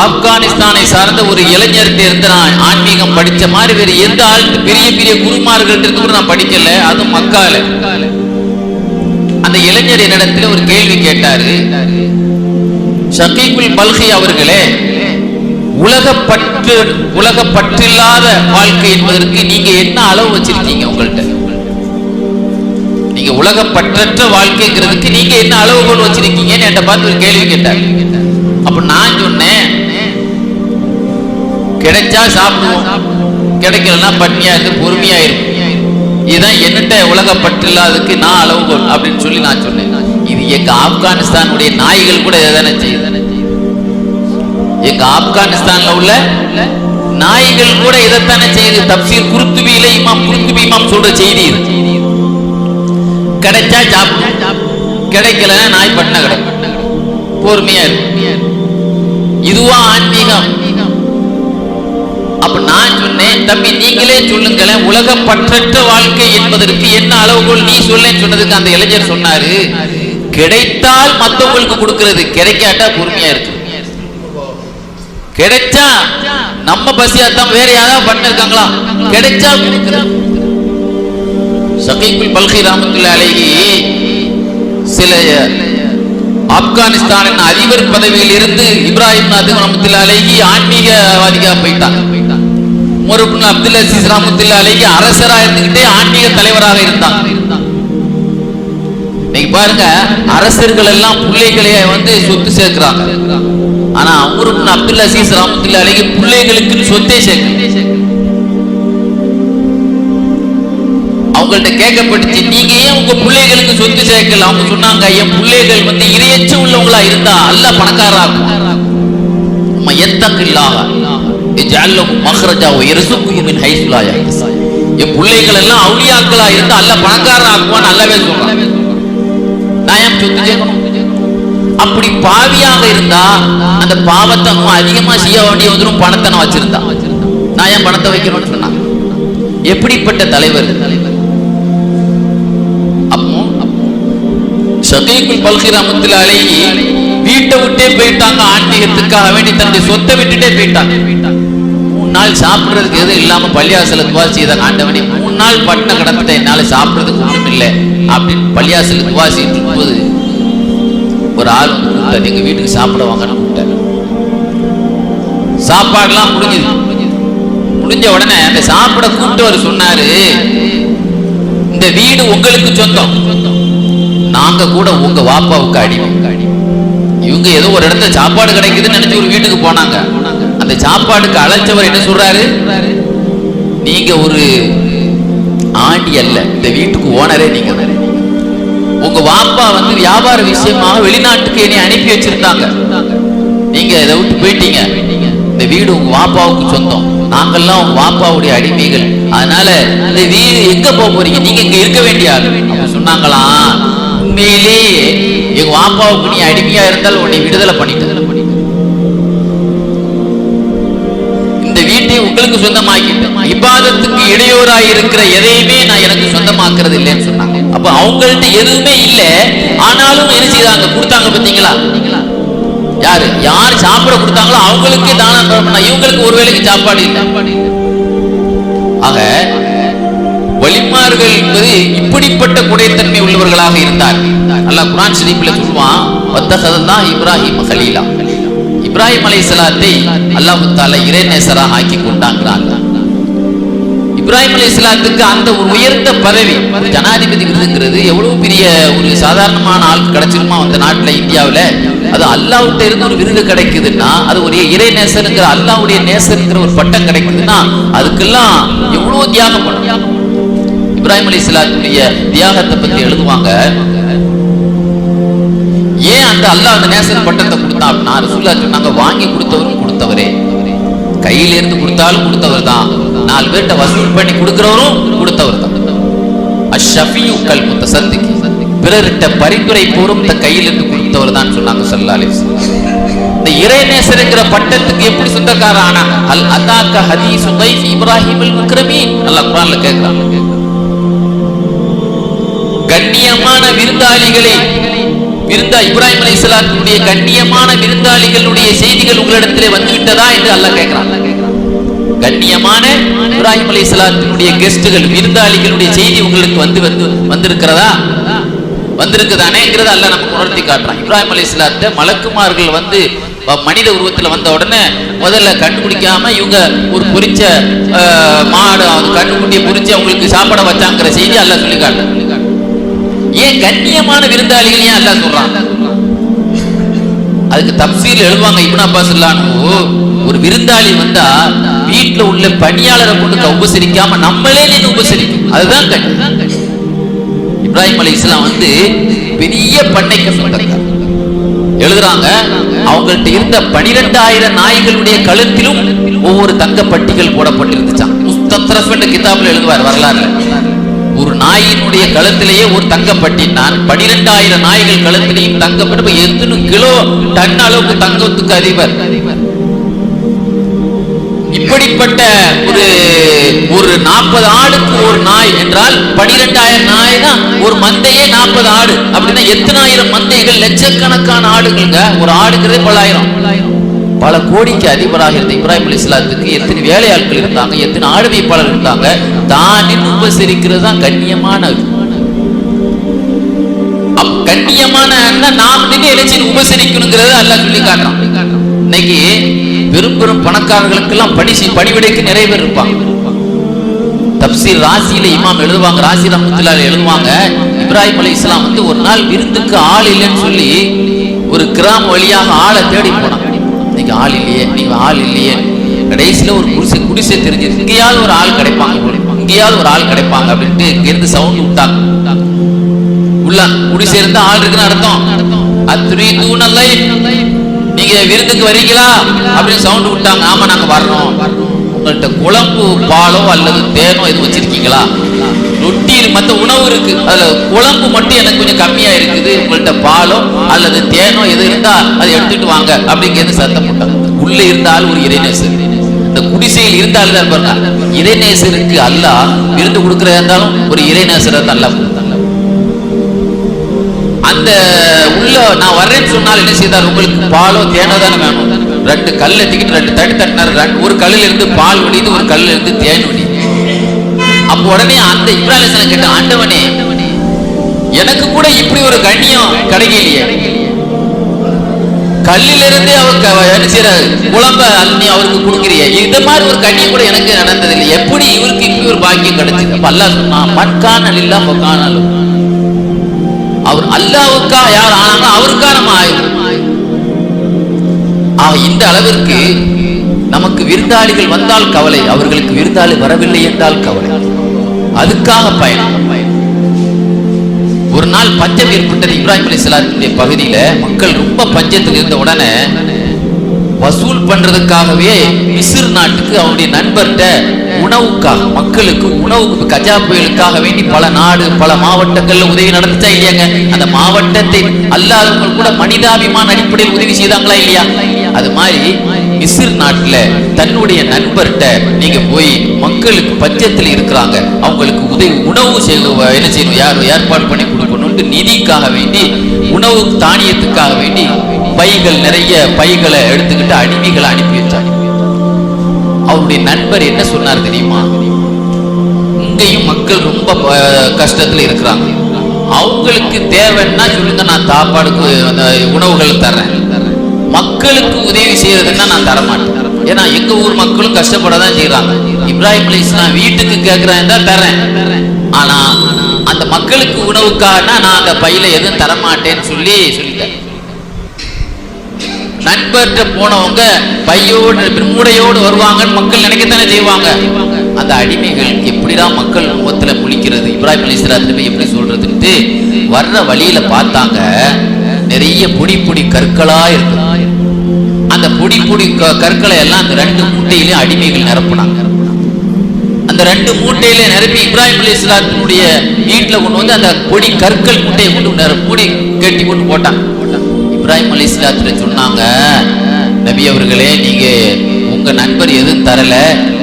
ஆப்கானிஸ்தானை சார்ந்த ஒரு இளைஞர்கிட்ட இருந்து நான் ஆன்மீகம் படிச்ச மாதிரி வேறு எந்த ஆள் பெரிய பெரிய குருமார்கள்ட்ட இருந்து கூட நான் படிக்கல, அதுவும் மக்கால. அந்த இளைஞர் என்னிடத்துல ஒரு கேள்வி கேட்டாரு, ஷகீகுல் பல்கி அவர்களே, உலக பற்றில்லாத வாழ்க்கை என்பதற்கு நீங்க என்ன அளவு வச்சிருக்கீங்க? உங்கள்கிட்ட நீங்க உலக பற்றற்ற வாழ்க்கைங்கிறதுக்கு நீங்க என்ன அளவுகோல் வச்சிருக்கீங்கன்னு என்கிட்ட பார்த்து ஒரு கேள்வி கேட்டார். அப்ப நான் சொன்னேன், கிடைச்சா சாப்பிடுவோம், கிடைக்கலன்னா பட்னியா இருந்து பொறுமையா இருக்கும், இதுதான் என்னட்ட உலக பற்றில்லாததுக்கு நான் அளவுகோல் அப்படின்னு சொல்லி நான் சொன்னேன். இது எங்க ஆப்கானிஸ்தானுடைய நாய்கள் கூட இதைதானே செய்யுது. எங்க ஆப்கானிஸ்தான்ல உள்ள நாய்கள் கூட இதைத்தானே செய்யுது. தப்சீர் குர்துபியில இமாம் குர்துபி இமாம் சொல்ற செய்தி இது. கிடைச்சா சாப்பிடும், கிடைக்கலன்னா நாய் பட்டின கிடக்கும், பொறுமையா இருக்கு. இதுவா ஆன்மீகம்? அப்ப நான் சொன்னேன், தம்பி நீங்களே சொல்லுங்களேன், உலக பற்றற்ற வாழ்க்கை என்பதற்கு என்ன அளவுகோல் நீ சொல்லேன்னு சொன்னதுக்கு அந்த இளைஞர் சொன்னாரு, கிடைத்தால் மற்றவங்களுக்கு கொடுக்கிறது, கிடைக்காட்டா பொறுமையா இருக்கு. கிடைச்சா நம்ம பசியாத்தான், வேற யாராவது பண்ணிருக்காங்களா? கிடைச்சா கொடுக்கிறது. ஷகீகுல் பல்கி ரஹ்மத்துல்லாஹி அலைஹி சில ஆப்கானிஸ்தானின் அதிபர் பதவியில் இருந்து இப்ராஹிம் நாத் ரஹ்மத்துல்லாஹி அலைஹி ஆன்மீகவாதியா போயிட்டாங்க. உமர் இப்னு அப்துல் அசீஸ் ரஹ்மத்துல்லாஹி அலைஹி அரசரா இருந்துகிட்டே ஆன்மீக தலைவராக இருந்தாங்க. நீங்க பாருங்க, அரசர்கள் எல்லாம் பிள்ளைகளே வந்து சொத்து சேர்க்கிறாங்க. ஆனா உமர் இப்னு அப்துல் அசீஸ் ரஹ்மத்துல்லாஹி அலைஹி பிள்ளைகளுக்கு சொத்தே சேர்க்கல. அவங்கள்ட்ட கேட்கப்பட்டுச்சு, நீங்க ஏன் உங்க பிள்ளைகளுக்கு சொத்து சேர்க்கல? அவங்க சொன்னாங்க, என் பிள்ளைகள் வந்து இறையச்ச உள்ளவங்களா இருந்தா அல்லாஹ் பணக்காரராக்கும். என் பிள்ளைகள் எல்லாம் அவுலியாக்களா இருந்தா அல்லாஹ் பணக்காரராக்குவான்னு அல்லாஹ்வே சொல்றான். நான் ஏன் சொத்து சேர்க்கணும்? அப்படி பாவியாக இருந்தா அந்த பாவத்தை அதிகமா செய்ய வேண்டிய வந்துடும். பணத்தை நான் வச்சிருந்தா நான் ஏன் பணத்தை வைக்கணும்னு சொன்னாங்க. எப்படிப்பட்ட தலைவர்! ஷகீகுல் பல்கி ரஹ்மத்துல்லாஹி அலைஹி வீட்டை விட்டே போயிட்டாங்க, ஆன்மீகத்துக்காக வேண்டி தன்னுடைய சொத்தை விட்டுட்டே போயிட்டாங்க. 3 நாள் சாப்பிடுறதுக்கு எதுவும் இல்லாம பள்ளியாசல துவா செய்த ஆண்டவனே, 3 நாள் பட்டின கிடந்துட்டேன், என்னால சாப்பிடுறதுக்கு ஒண்ணும் இல்லை அப்படின்னு பள்ளியாசல துவா செய்து இருக்கும்போது ஒரு ஆள் கூப்பிட்டாரு, எங்க வீட்டுக்கு சாப்பிட வாங்கன்னு கூப்பிட்டாரு. சாப்பாடுலாம் முடிஞ்ச உடனே அந்த சாப்பிட கூப்பிட்டவர் சொன்னாரு, இந்த வீடு உங்களுக்கு சொந்தம், நாங்க கூட உங்க வாப்பாவுக்கு அடிமை. இவங்க ஏதோ ஒரு இடத்துல சாப்பாடு கிடைக்குதுன்னு நினைச்சு ஒரு வீட்டுக்கு போனாங்க. அந்த சாப்பாடுக்கு அழைச்சவர் என்ன சொல்றாரு, நீங்க ஒரு ஆண்டி அல்ல, இந்த வீட்டுக்கு ஓனரே நீங்க. உங்க வாப்பா வந்து வியாபார விஷயமாக வெளிநாட்டுக்கு என்னை அனுப்பி வச்சிருந்தாங்க, நீங்க இதை விட்டு போயிட்டீங்க, இந்த வீடு உங்க வாப்பாவுக்கு சொந்தம், நாங்கெல்லாம் உங்க வாப்பாவுடைய அடிமைகள், அதனால இந்த வீடு எங்க போக போறீங்க, நீங்க இங்க இருக்க வேண்டிய ஆள். சொன்னாங்களாம், உண்மையிலே எங்க வாப்பாவுக்கு நீ அடிமையா இருந்தால் உன்னை விடுதலை பண்ணிட்டு இந்த வீட்டை உங்களுக்கு சொந்தமாக்கிட்டேன், இபாதத்துக்கு இடையூறாய் இருக்கிற எதையுமே நான் எனக்கு சொந்தமாக்குறது இல்லைன்னு சொன்னாங்க. அப்ப அவங்கள்ட்ட எதுவுமே இல்லை, ஆனாலும் என்ன செய்தாங்க, கொடுத்தாங்க. பார்த்தீங்களா, யார் சாப்பிட கொடுத்தாங்களோ அவங்களுக்கு தானம் பண்ண, இவங்களுக்கு ஒரு வேளைக்கு சாப்பாடு இல்லை. ஆக வலிமார்கள் என்பது இப்படிப்பட்ட குடைத்தன்மை உள்ளவர்களாக இருந்தார். அல்லாஹ் குர்ஆன் ஷரீஃப்ல சொல்வான், வத்தஹதல்லாஹ் இப்ராஹீம் கலீலா, இப்ராஹிம் அலைஹிஸ்ஸலாத்தை அல்லாஹ் தஆலா இறைநேசராக ஆக்கி கொண்டாங்கிறான். இப்ராஹிம் அலைஹிஸ்ஸலாத்துக்கு அந்த ஒரு உயர்ந்த பதவி, ஜனாதிபதி விருதுங்கிறது எவ்வளவு பெரிய ஒரு சாதாரணமான ஆளுக்கு கிடைச்சிருமா அந்த நாட்டில், இந்தியாவில்? அது அல்லாஹ்விட்ட இருந்து ஒரு விருது கிடைக்குதுன்னா, அது ஒரு இறைநேசருங்கிற அல்லாஹ்வுடைய நேசருங்கிற ஒரு பட்டம் கிடைக்குதுன்னா, அதுக்கெல்லாம் எவ்வளவு தியாகம் பண்ணணும். இப்ராஹிம் அலைஹிஸ்ஸலாத்துடைய தியாகத்தை பத்தி எழுதுவாங்க, ஏன் அந்த அல்லாஹ் அந்த நேசர் பட்டத்தை கொடுத்தான் அப்படின்னா, ரசூலுல்லாஹ் சொன்னாங்க, வாங்கி கொடுத்தவரும் கொடுத்தவரே, கையில இருந்து கொடுத்தாலும் கொடுத்தவர் தான், 4 பேர்ட்ட வசூல் பண்ணி கொடுக்கிறவரும் கொடுத்தவர் தான். அஷ்ஷஃபியு கல் முத்தசத்திக், பிறர்கிட்ட பரிந்துரை போரும் கையில் இருந்து கொடுத்தவர் தான் சொன்னாங்க ஸல்லல்லாஹு அலைஹி வஸல்லம். இந்த இறைநேசருங்கிற பட்டத்துக்கு எப்படி சொந்தக்காரர் ஆனாங்க? அல் அதாக்க ஹதீஸு தைஃப் இப்ராஹிமுல் முக்ரமீன், அல்லாஹ் குர்ஆன்ல கேக்குறான். கண்ணியமான விருந்தாளிகளை, இப்ராஹிம் அலைஹிஸ்ஸலாத்துடைய கண்ணியமான விருந்தாளிகள் செய்திகள் உங்களிடத்திலே வந்து விட்டதா என்று அல்லாஹ் கேட்கிறான். கண்ணியமான இப்ராஹிம் அலைஹிஸ்ஸலாத்தினுடைய கெஸ்டுகள், விருந்தாளிகளுடைய செய்தி உங்களுக்கு வந்திருக்கிறதா, வந்திருக்குதானேங்கிறத அல்லாஹ் நமக்கு உணர்த்தி காட்டுறான். இப்ராஹிம் அலைஹிஸ்ஸலாத்தை மலக்குமார்கள் வந்து மனித உருவத்துல வந்த உடனே முதல்ல கண்டுபிடிக்காம இவங்க ஒரு பொரிச்ச மாடு கண்டுபிடிய பொரிச்சு அவங்களுக்கு சாப்பாட வச்சாங்கிற செய்தி அல்லாஹ் சொல்லி காட்டுறான். ஏன் கண்ணியமான விருந்தாளிகள் ஏன் அல்லாஹ் சொல்றான்? அதுக்கு தப்சீல் எழுதுவாங்க இப்னு அப்பாஸ் ஸல்லல்லாஹு, ஒரு விருந்தாளி வந்தா வீட்டுல உள்ள பணியாளரை கொண்டு உபசரிக்காம நம்மளே நின்று உபசரிக்கும், அதுதான் கண்ணி. இப்ராஹிம் அலைஹிஸ்ஸலாம் வந்து பெரிய பண்ணைக்கு சொந்தக்காரர். எழுதுறாங்க, அவங்கள்ட்ட இருந்த 12,000 நாய்களுடைய கழுத்திலும் ஒவ்வொரு தங்க பட்டிகள் போடப்பட்டிருந்துச்சான். முஸ்தத்ரஃப் என்ற கிதாபில் எழுதுவார் வரலாறு. ஒரு நாயினுடைய கழுத்திலேயே ஒரு தங்கப்பட்டி, நான் 12,000 நாய்கள் கழுத்திலையும் தங்கப்பட்டு எத்தனை கிலோ டன் அளவுக்கு தங்கத்துக்கு அதிபர். இப்படிப்பட்ட ஒரு 40 ஆடுக்கு ஒரு நாய் என்றால் 12,000 நாய் தான் ஒரு மந்தையே 40 ஆடு அப்படின்னா எத்தனை ஆயிரம் மந்தைகள், லட்சக்கணக்கான ஆடுகள்ங்க. ஒரு ஆடுங்கிறதே பல கோடிக்கு அதிபராக இருந்த இப்ராஹிம் அலைஹிஸ்ஸலாத்துக்கு எத்தனை வேலையாட்கள் இருந்தாங்க, எத்தனை ஆடு மேய்ப்பாளர் இருந்தாங்க. தானின் உபசரிக்கிறது தான் கண்ணியமான. கண்ணியமான நாம் நின்று உபசரிக்கணுங்கிறத அல்லாஹ் சொல்லி காட்டுறான். இன்னைக்கு பெரும் பெரும் பணக்காரர்களுக்கெல்லாம் பணிவிடைக்கு நிறைய பேர் இருப்பாங்க. தப்சீர் ராசியில இமாம் எழுதுவாங்க, ராசி ரஹ்மத்துல்லாஹி எழுதுவாங்க, இப்ராஹிம் அலைஹிஸ்ஸலாம் வந்து ஒரு நாள் விருந்துக்கு ஆள் இல்லைன்னு சொல்லி ஒரு கிராம வழியாக ஆளை தேடி போனாங்க. இன்னைக்கு ஆள் இல்லையே, நீங்க ஆள் இல்லையே. கடைசியில ஒரு குடிசை தெரிஞ்சு இங்கேயாவது ஒரு ஆள் கிடைப்பாங்க, இங்கேயாவது ஒரு ஆள் கிடைப்பாங்க அப்படின்ட்டு இங்கிருந்து சவுண்ட் விட்டாங்க. உள்ள குடிசை இருந்தா ஆள் இருக்குன்னு அர்த்தம். அத்ரி தூணல்லை, நீங்க விருந்துக்கு வரீங்களா அப்படின்னு சவுண்ட் விட்டாங்க. ஆமா நாங்க வர்றோம். உங்கள்கிட்ட குழம்பு பாலோ அல்லது தேனோ எதுவும் வச்சிருக்கீங்களா? ரொட்டி மற்ற உணவு இருக்கு, அதுல குழம்பு மட்டும் எனக்கு கொஞ்சம் கம்மியா இருக்குது, உங்கள்கிட்ட பாலோ அல்லது தேனோ எது இருந்தா அதை எடுத்துட்டு வாங்க அப்படிங்கிறது சத்தம் போட்டாங்க. உள்ள இருந்தால் ஒரு இறைநேசர், இந்த குடிசையில் இருந்தால் தான் பாருங்க இறைநேசருக்கு அல்லாஹ் விருந்து கொடுக்கறதா இருந்தாலும் ஒரு இறைநேசரை தான் அல்லாஹ் கொடுத்தாங்க. அந்த உள்ள நான் வர்றேன்னு சொன்னால் என்ன செய்தார், உங்களுக்கு பாலோ தேனோ தானே வேணும். 2 கல் எடுத்துக்கிட்டு 2 தடி தட்டினார். ஒரு கல்லில் இருந்து பால் வடிது, ஒரு கல்லில் இருந்து தேன் வடி. அப்போ உடனே அந்த இப்ராஹிம் அலைஹிஸ்ஸலாம் கேட்ட, ஆண்டவனே எனக்கு கூட இப்படி ஒரு கண்ணியம் கிடைக்கலையே, கல்லிலிருந்தே அவர் என்ன செய்யறாரு குழம்ப அள்ளி அவருக்கு கொடுக்குறிய, இந்த மாதிரி ஒரு கண்ணியம் கூட எனக்கு நடந்ததில்லை, எப்படி இவருக்கு இப்படி ஒரு பாக்கியம் கிடைச்சது? அப்ப அல்லாஹ் சொன்னான், மன்கான லில்லா ஃபகானலு, அவர் அல்லாஹ்வுக்காக யார் ஆனாங்களோ அவருக்காக நம்ம ஆயிடும். இந்த அளவிற்கு நமக்கு விருந்தாளிகள் வந்தால் கவலை, அவர்களுக்கு விருந்தாளி வரவில்லை என்றால் கவலை, அதுக்காக பயணம். ஒரு நாள் பஞ்சம் ஏற்பட்டது இப்ராஹிம் அலைஹிஸ்ஸலாத்துடைய பகுதியில. மக்கள் ரொம்ப பஞ்சத்தில் இருந்த உடனே வசூல் பண்றதுக்காகவே மிஸ்ர் நாட்டுக்கு அவருடைய நண்பர்கிட்ட உணவுக்காக, மக்களுக்கு உணவுக்கு கஜா புயலுக்காக வேண்டி பல நாடு பல மாவட்டங்கள்ல உதவி நடந்துச்சா இல்லையாங்க? அந்த மாவட்டத்தை அல்லாதவங்க கூட மனிதாபிமான அடிப்படையில் உதவி செய்தாங்களா இல்லையா? அது மாதிரி மிஸ்ர் நாட்டுல தன்னுடைய நண்பர்கிட்ட நீங்க போய் மக்களுக்கு பஞ்சத்தில் இருக்கிறாங்க, அவங்களுக்கு உதவி உணவு என்ன செய்யணும், யாரும் ஏற்பாடு பண்ணி கொடுக்கணும்னு நிதிக்காக வேண்டி, உணவு தானியத்துக்காக வேண்டி பைகள் நிறைய பைகளை எடுத்துக்கிட்டு அடிமைகளை அனுப்பி வச்சாங்க. அவருடைய நண்பர் என்ன சொன்னார் தெரியுமா? இங்கேயும் மக்கள் ரொம்ப கஷ்டத்துல இருக்கிறாங்க, அவங்களுக்கு தேவைன்னா சொல்லுங்க, நான் சாப்பாடுக்கு உணவுகள் தர்றேன், மக்களுக்கு உதவி செய்யறதுன்னா நான் தரமாட்டேன். ஏன்னா எங்க ஊர் மக்களும் கஷ்டப்படதான் செய்யறாங்க. இப்ராஹிம் அலைஹிஸ்ஸலாம் வீட்டுக்கு கேட்கிறேன் தான் தரேன், ஆனா அந்த மக்களுக்கு உணவுக்காக நான் அந்த பையில எதுவும் தரமாட்டேன்னு சொல்லிட்டேன். நண்பர்கிட்ட போனவங்க பையோடு மூடையோடு வருவாங்கன்னு மக்கள் நினைக்கத்தானே செய்வாங்க. அந்த அடிமைகள் எப்படிதான் மக்கள் முகத்துல முழிக்கிறது, இப்ராஹிம் அலைஹிஸ்ஸலாத்துக்கு எப்படி சொல்றதுன்ட்டு வர்ற வழியில பார்த்தாங்க, நிறைய பொடி கற்களா இருக்கு. அந்த பொடி கற்களை எல்லாம் அந்த 2 மூட்டையிலே அடிமைகள் நிரப்புனாங்க. அந்த 2 மூட்டையிலே நிரப்பி இப்ராஹிம் அலைஹிஸ்ஸலாத்துடைய வீட்டுல கொண்டு வந்து அந்த பொடி கற்கள் மூட்டையை கொண்டு மூடி கட்டி கொண்டு போட்டாங்க. இப்ராஹிம் அலைஹிஸ்ஸலாத்து சொன்னாங்க, நபி அவர்களே, நீங்க உங்க நண்பர் எதுவும் தரல,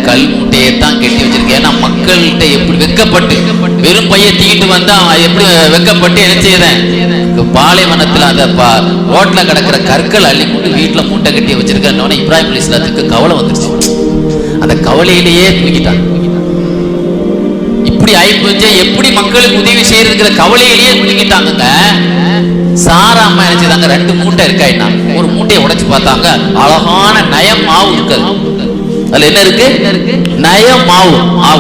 கல் மூட்டையை தான் கட்டி வச்சிருக்கேன். ஏன்னா மக்கள்கிட்ட எப்படி வெக்கப்பட்டு வெறும் பைய தீட்டு வந்தா எப்படி வெக்கப்பட்டு என்ன செய்யறேன், பாலைவனத்துல அந்த ரோட்ல கிடக்கிற கற்கள் அள்ளி கொண்டு வீட்டுல மூட்டை கட்டி வச்சிருக்கோன்னே இப்ராஹிம் அலைஹிஸ்ஸலாத்துக்கு கவலை வந்துருச்சு. அந்த கவலையிலேயே தூங்கிட்டாங்க. இப்படி ஆயிப்போச்சு, எப்படி மக்களுக்கு உதவி செய்யறதுங்கிற கவலையிலேயே தூங்கிட்டாங்க. சாரா அம்மா என்ன செய்தாங்க, 2 மூட்டை இருக்காயினா ஒரு மூட்டையை உடைச்சு பார்த்தாங்க, அழகான நயம் மாவு இருக்கு. அதுல என்ன இருக்கு? நயம் மாவு.